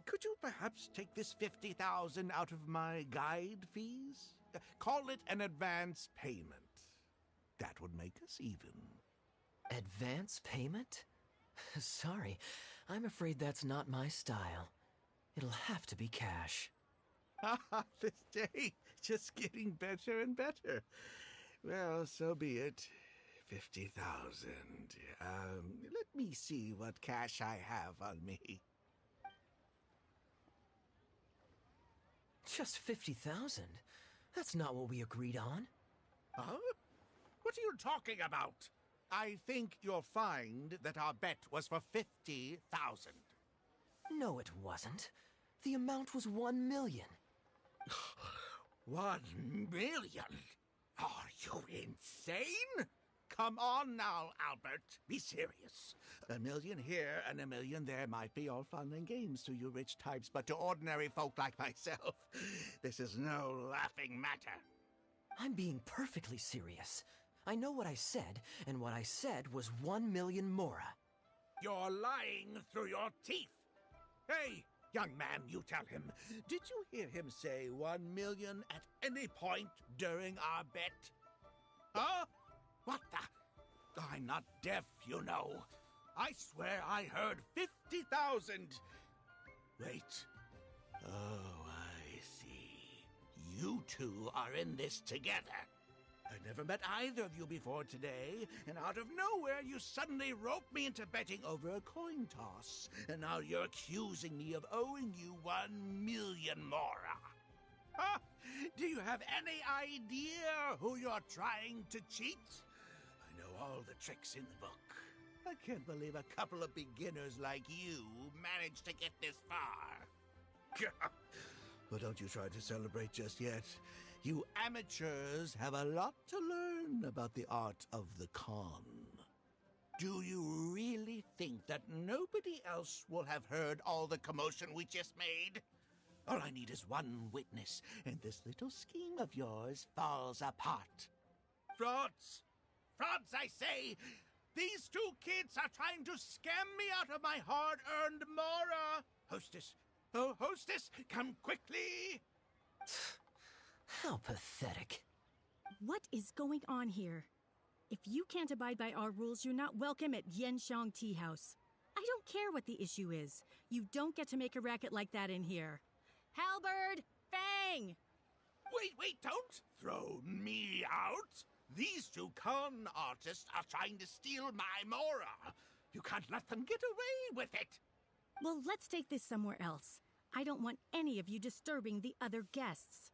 L: Could you perhaps take this 50,000 out of my guide fees? Call it an advance payment. That would make us even.
A: Advance payment? Sorry, I'm afraid that's not my style. It'll have to be cash.
L: This day, just getting better and better. Well, so be it. 50,000. Let me see what cash I have on me.
A: Just 50,000? That's not what we agreed on.
L: Huh? What are you talking about? I think you'll find that our bet was for 50,000.
A: No, it wasn't. The amount was 1 million.
L: 1 million? Are you insane? Come on now, Albert. Be serious. A million here and a million there might be all fun and games to you rich types, but to ordinary folk like myself, this is no laughing matter.
A: I'm being perfectly serious. I know what I said, and what I said was 1 million mora.
L: You're lying through your teeth. Hey, young man, you tell him. Did you hear him say 1 million at any point during our bet? Huh? What the? I'm not deaf, you know. I swear I heard 50,000. Wait. Oh, I see. You two are in this together. I never met either of you before today, and out of nowhere you suddenly roped me into betting over a coin toss, and now you're accusing me of owing you 1 million mora. Huh? Do you have any idea who you're trying to cheat? I know all the tricks in the book. I can't believe a couple of beginners like you managed to get this far. Well, don't you try to celebrate just yet. You amateurs have a lot to learn about the art of the con. Do you really think that nobody else will have heard all the commotion we just made? All I need is one witness, and this little scheme of yours falls apart. Frauds! Frauds, I say! These two kids are trying to scam me out of my hard-earned mora! Hostess! Oh, hostess, come quickly!
A: How pathetic.
E: What is going on here? If you can't abide by our rules, you're not welcome at Yenshang Tea House. I don't care what the issue is. You don't get to make a racket like that in here. Halberd! Fang!
L: Wait, don't throw me out! These two con artists are trying to steal my mora. You can't let them get away with it.
E: Well, let's take this somewhere else. I don't want any of you disturbing the other guests.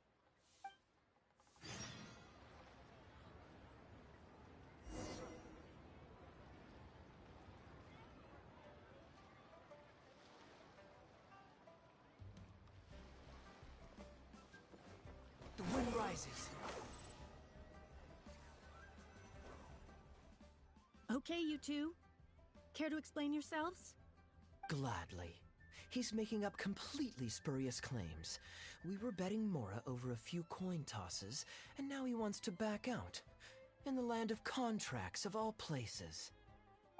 A: The wind rises.
E: Okay, you two. Care to explain yourselves?
A: Gladly. He's making up completely spurious claims. We were betting mora over a few coin tosses, and now he wants to back out. In the land of contracts, of all places.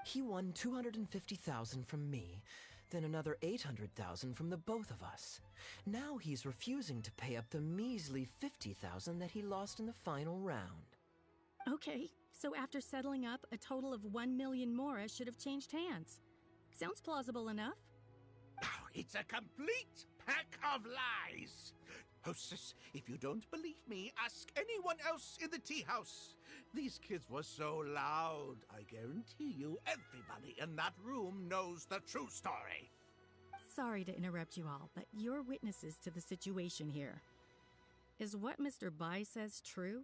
A: He won 250,000 from me, then another 800,000 from the both of us. Now he's refusing to pay up the measly 50,000 that he lost in the final round.
E: Okay, so after settling up, a total of 1 million mora should have changed hands. Sounds plausible enough.
L: Oh, it's a complete pack of lies. Hostess, if you don't believe me, ask anyone else in the tea house. These kids were so loud, I guarantee you everybody in that room knows the true story.
E: Sorry to interrupt you all, but you're witnesses to the situation here. Is what Mr. Bai says true?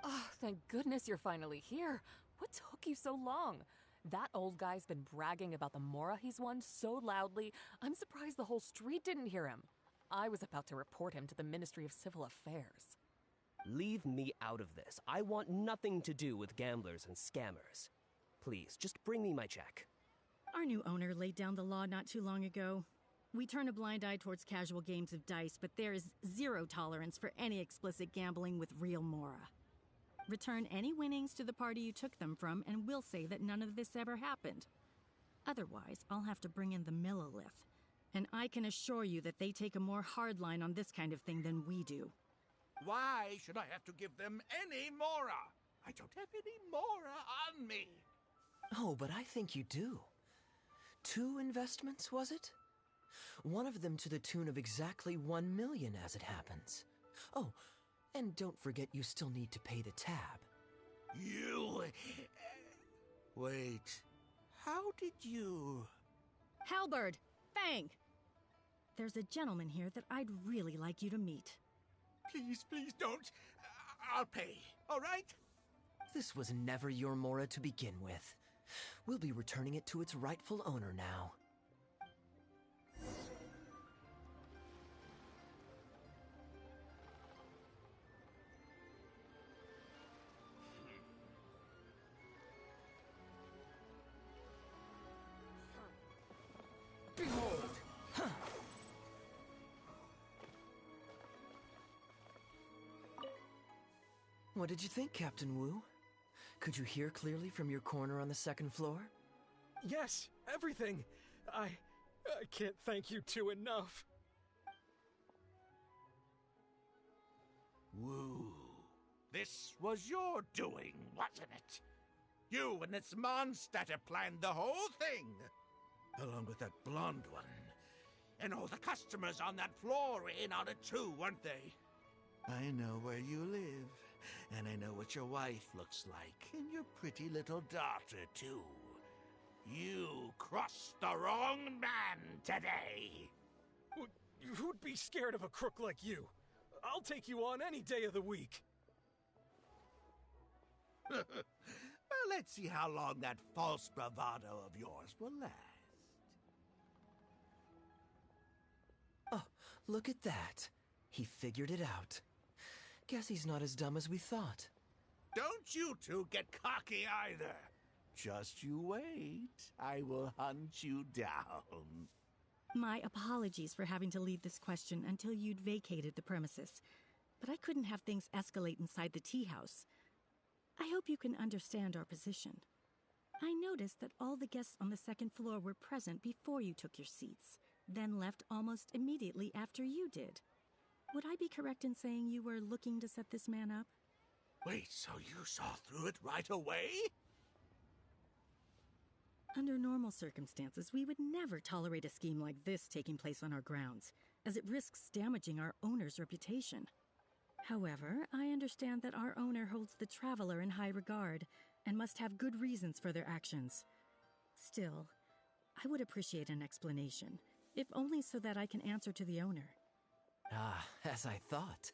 I: Oh, thank goodness you're finally here. What took you so long? That old guy's been bragging about the mora he's won so loudly, I'm surprised the whole street didn't hear him. I was about to report him to the Ministry of Civil Affairs.
J: Leave me out of this. I want nothing to do with gamblers and scammers. Please, just bring me my check.
E: Our new owner laid down the law not too long ago. We turn a blind eye towards casual games of dice, but there is zero tolerance for any explicit gambling with real mora. Return any winnings to the party you took them from, and we'll say that none of this ever happened. Otherwise, I'll have to bring in the Millilith. And I can assure you that they take a more hard line on this kind of thing than we do.
L: Why should I have to give them any mora? I don't have any mora on me.
A: Oh, but I think you do. 2 investments, was it? One of them to the tune of exactly 1 million as it happens. Oh, and don't forget you still need to pay the tab.
L: You... Wait. How did you...
E: Halberd! Fang! There's a gentleman here that I'd really like you to meet.
L: Please don't. I'll pay, all right?
A: This was never your mora to begin with. We'll be returning it to its rightful owner now. What did you think, Captain Wu? Could you hear clearly from your corner on the second floor?
G: Yes, everything. I can't thank you two enough.
L: Woo. This was your doing, wasn't it? You and this Mondstatter planned the whole thing. Along with that blonde one. And all the customers on that floor in on it too, weren't they? I know where you live. And I know what your wife looks like. And your pretty little daughter, too. You crossed the wrong man today.
G: Who'd be scared of a crook like you? I'll take you on any day of the week.
L: Well, let's see how long that false bravado of yours will last.
A: Oh, look at that. He figured it out. Guess he's not as dumb as we thought.
L: Don't you two get cocky either. Just you wait. I will hunt you down.
E: My apologies for having to leave this question until you'd vacated the premises. But I couldn't have things escalate inside the tea house. I hope you can understand our position. I noticed that all the guests on the second floor were present before you took your seats, then left almost immediately after you did. Would I be correct in saying you were looking to set this man up?
L: Wait, so you saw through it right away?
E: Under normal circumstances, we would never tolerate a scheme like this taking place on our grounds, as it risks damaging our owner's reputation. However, I understand that our owner holds the traveler in high regard and must have good reasons for their actions. Still, I would appreciate an explanation, if only so that I can answer to the owner.
A: Ah, as I thought.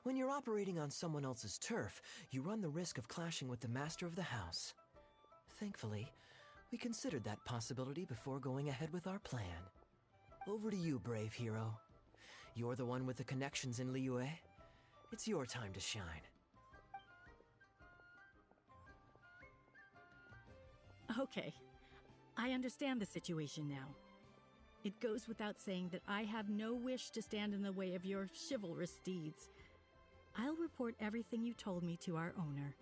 A: When you're operating on someone else's turf, you run the risk of clashing with the master of the house. Thankfully, we considered that possibility before going ahead with our plan. Over to you, brave hero. You're the one with the connections in Liyue. It's your time to shine.
E: Okay, I understand the situation now. It goes without saying that I have no wish to stand in the way of your chivalrous deeds. I'll report everything you told me to our owner.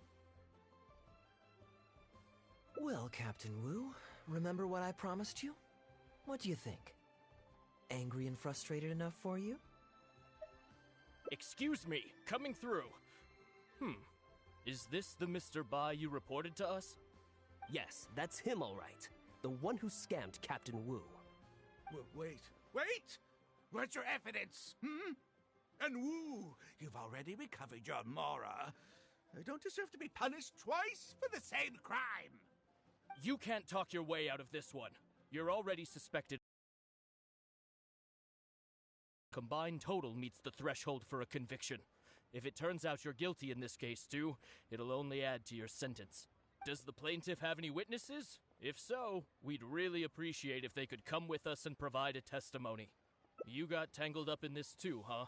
A: Well, Captain Wu, remember what I promised you? What do you think? Angry and frustrated enough for you?
M: Excuse me, coming through. Is this the Mr. Bai you reported to us?
J: Yes, that's him all right. The one who scammed Captain Wu.
L: Wait! Where's your evidence, And Wu, you've already recovered your Mora. I don't deserve to be punished twice for the same crime.
M: You can't talk your way out of this one. You're already suspected. Combined total meets the threshold for a conviction. If it turns out you're guilty in this case too, it'll only add to your sentence. Does the plaintiff have any witnesses? If so, we'd really appreciate if they could come with us and provide a testimony. You got tangled up in this too, huh?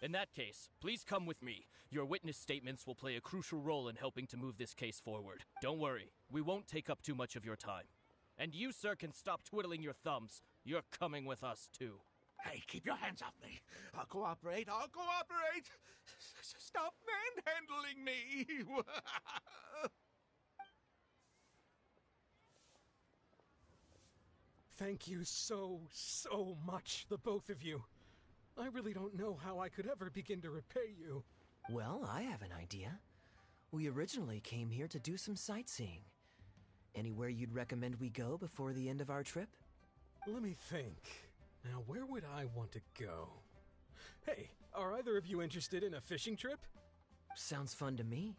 M: In that case, please come with me. Your witness statements will play a crucial role in helping to move this case forward. Don't worry, we won't take up too much of your time. And you, sir, can stop twiddling your thumbs. You're coming with us too.
L: Hey, keep your hands off me. I'll cooperate. Stop manhandling me.
G: Thank you so much, the both of you. I really don't know how I could ever begin to repay you.
A: Well, I have an idea. We originally came here to do some sightseeing. Anywhere you'd recommend we go before the end of our trip?
G: Let me think. Now, where would I want to go? Hey, are either of you interested in a fishing trip?
A: Sounds fun to me.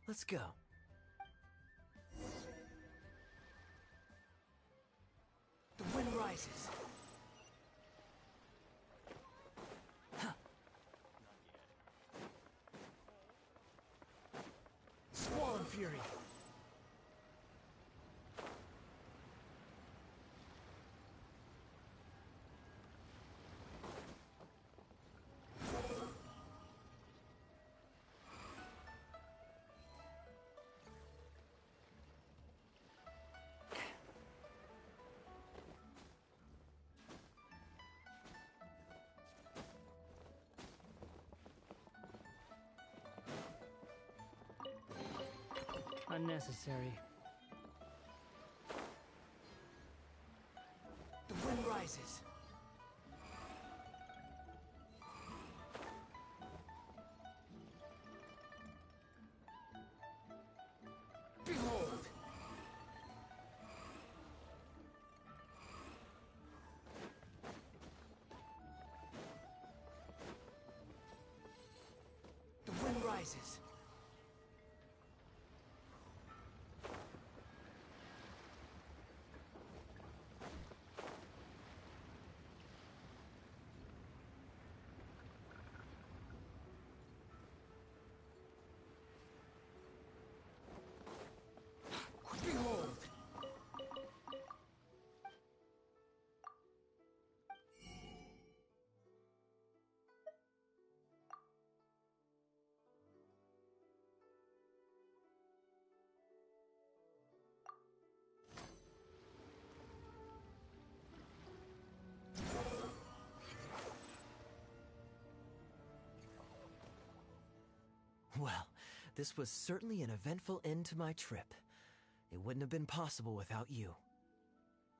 A: Let's go.
H: The wind rises. Squall Fury. Unnecessary. The wind rises. Behold! The wind rises. Behold!
A: Well, this was certainly an eventful end to my trip. It wouldn't have been possible without you.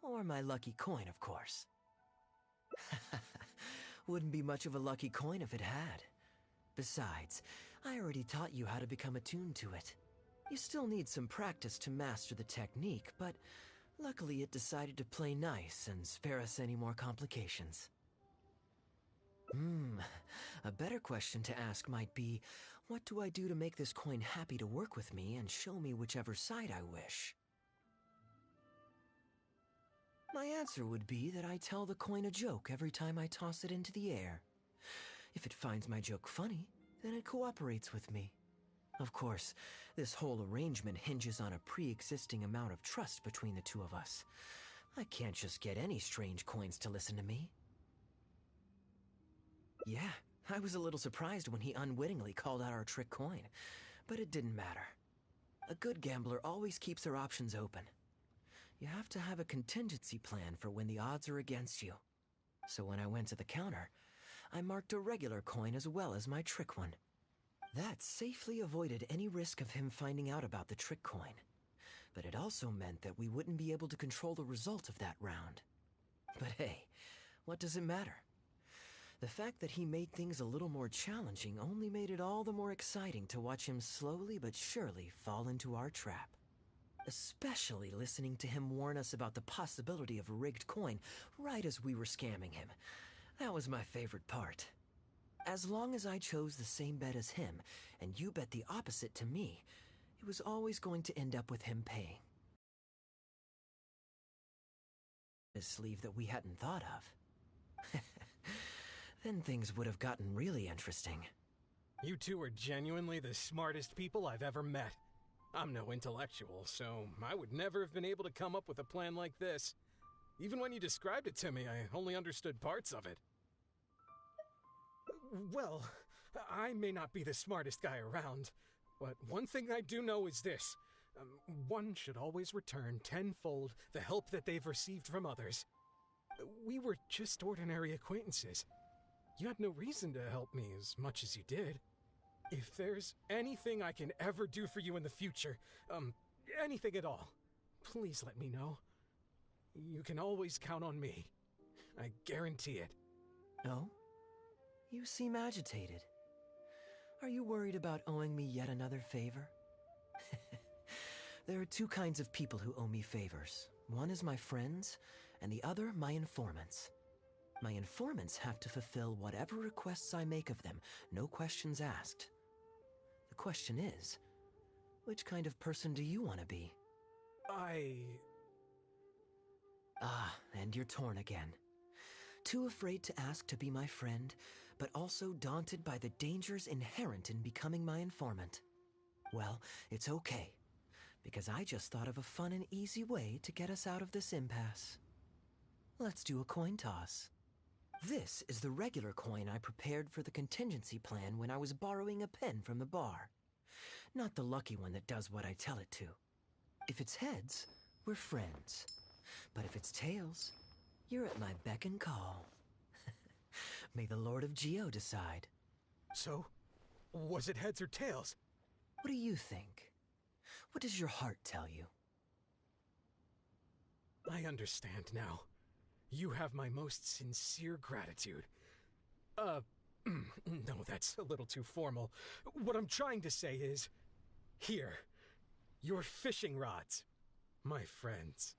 A: Or my lucky coin, of course. Wouldn't be much of a lucky coin if it had. Besides, I already taught you how to become attuned to it. You still need some practice to master the technique, but luckily it decided to play nice and spare us any more complications. A better question to ask might be, what do I do to make this coin happy to work with me and show me whichever side I wish? My answer would be that I tell the coin a joke every time I toss it into the air. If it finds my joke funny, then it cooperates with me. Of course, this whole arrangement hinges on a pre-existing amount of trust between the two of us. I can't just get any strange coins to listen to me. Yeah, I was a little surprised when he unwittingly called out our trick coin, but it didn't matter. A good gambler always keeps their options open. You have to have a contingency plan for when the odds are against you. So when I went to the counter, I marked a regular coin as well as my trick one. That safely avoided any risk of him finding out about the trick coin. But it also meant that we wouldn't be able to control the result of that round. But hey, what does it matter? The fact that he made things a little more challenging only made it all the more exciting to watch him slowly but surely fall into our trap. Especially listening to him warn us about the possibility of a rigged coin right as we were scamming him. That was my favorite part. As long as I chose the same bet as him, and you bet the opposite to me, it was always going to end up with him paying. A sleeve that we hadn't thought of. Then things would have gotten really interesting.
G: You two are genuinely the smartest people I've ever met. I'm no intellectual, so I would never have been able to come up with a plan like this. Even when you described it to me, I only understood parts of it. Well, I may not be the smartest guy around, but one thing I do know is this. One should always return tenfold the help that they've received from others. We were just ordinary acquaintances. You had no reason to help me as much as you did. If there's anything I can ever do for you in the future, anything at all, please let me know. You can always count on me. I guarantee it.
A: No? You seem agitated. Are you worried about owing me yet another favor? There are two kinds of people who owe me favors. One is my friends, and the other my informants. My informants have to fulfill whatever requests I make of them, no questions asked. The question is, which kind of person do you want to be? Ah, and you're torn again. Too afraid to ask to be my friend, but also daunted by the dangers inherent in becoming my informant. Well, it's okay, because I just thought of a fun and easy way to get us out of this impasse. Let's do a coin toss. This is the regular coin I prepared for the contingency plan when I was borrowing a pen from the bar. Not the lucky one that does what I tell it to. If it's heads, we're friends. But if it's tails, you're at my beck and call. May the Lord of Geo decide.
G: So, was it heads or tails?
A: What do you think? What does your heart tell you?
G: I understand now. You have my most sincere gratitude. No, that's a little too formal. What I'm trying to say is, here, your fishing rods, my friends.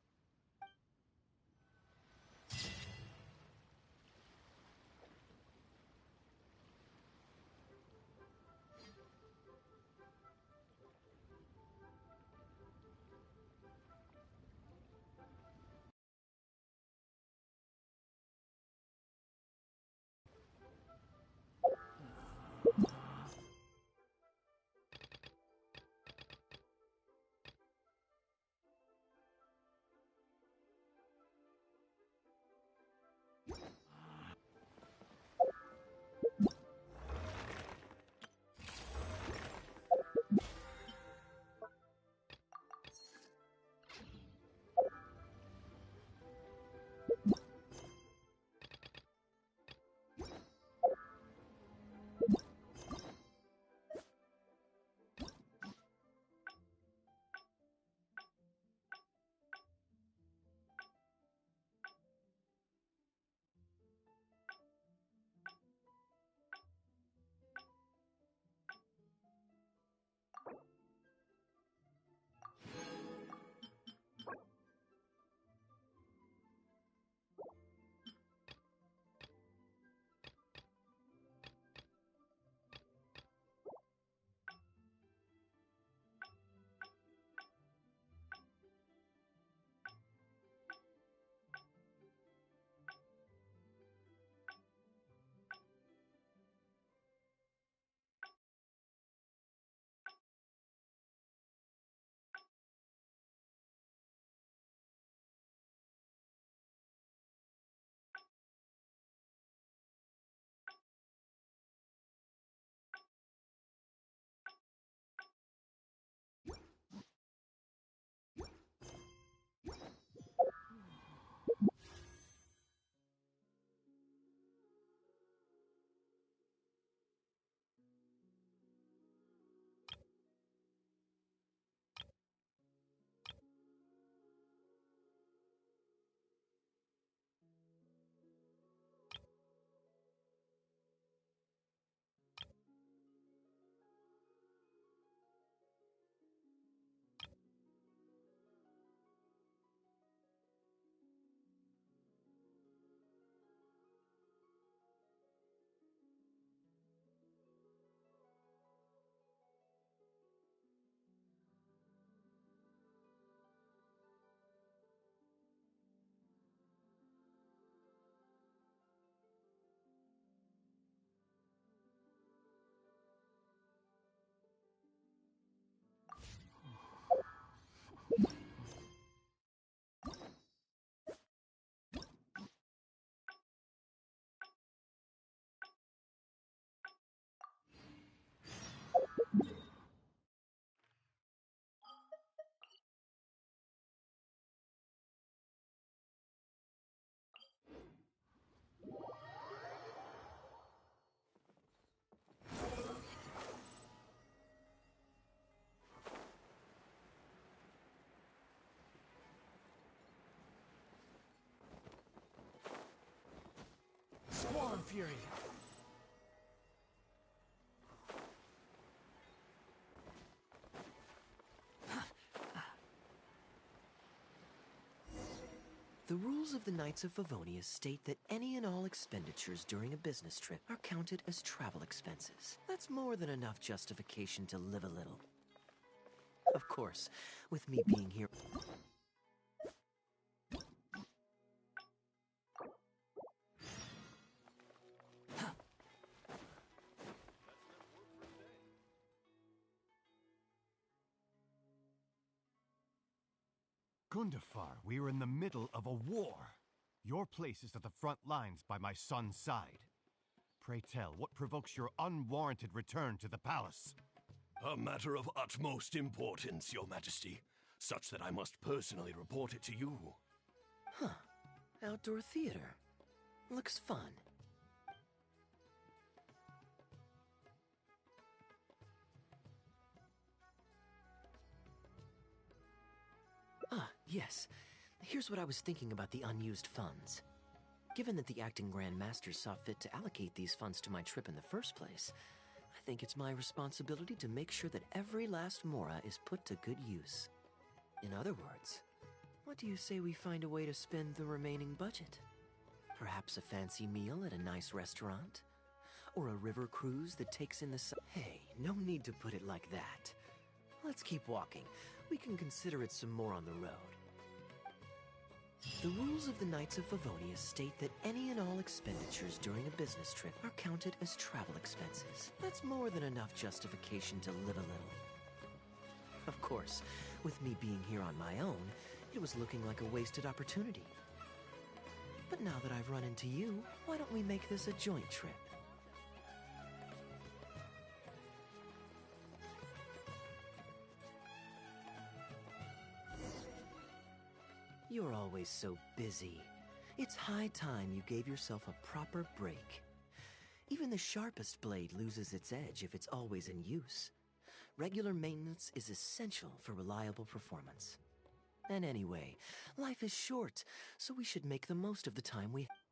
M: Swarm Fury!
A: The rules of the Knights of Favonius state that any and all expenditures during a business trip are counted as travel expenses. That's more than enough justification to live a little. Of course, with me being here...
B: Gundafar, we are in the middle of a war. Your place is at the front lines by my son's side. Pray tell, what provokes your unwarranted return to the palace?
C: A matter of utmost importance, Your Majesty, such that I must personally report it to you.
A: Huh. Outdoor theater. Looks fun. Yes. Here's what I was thinking about the unused funds. Given that the acting Grand Masters saw fit to allocate these funds to my trip in the first place, I think it's my responsibility to make sure that every last mora is put to good use. In other words, what do you say we find a way to spend the remaining budget? Perhaps a fancy meal at a nice restaurant? Or a river cruise that takes in the sun? Hey, no need to put it like that. Let's keep walking. We can consider it some more on the road. The rules of the Knights of Favonia state that any and all expenditures during a business trip are counted as travel expenses. That's more than enough justification to live a little. Of course, with me being here on my own, it was looking like a wasted opportunity. But now that I've run into you, why don't we make this a joint trip? You're always so busy. It's high time you gave yourself a proper break. Even the sharpest blade loses its edge if it's always in use. Regular maintenance is essential for reliable performance. And anyway, life is short, so we should make the most of the time we have.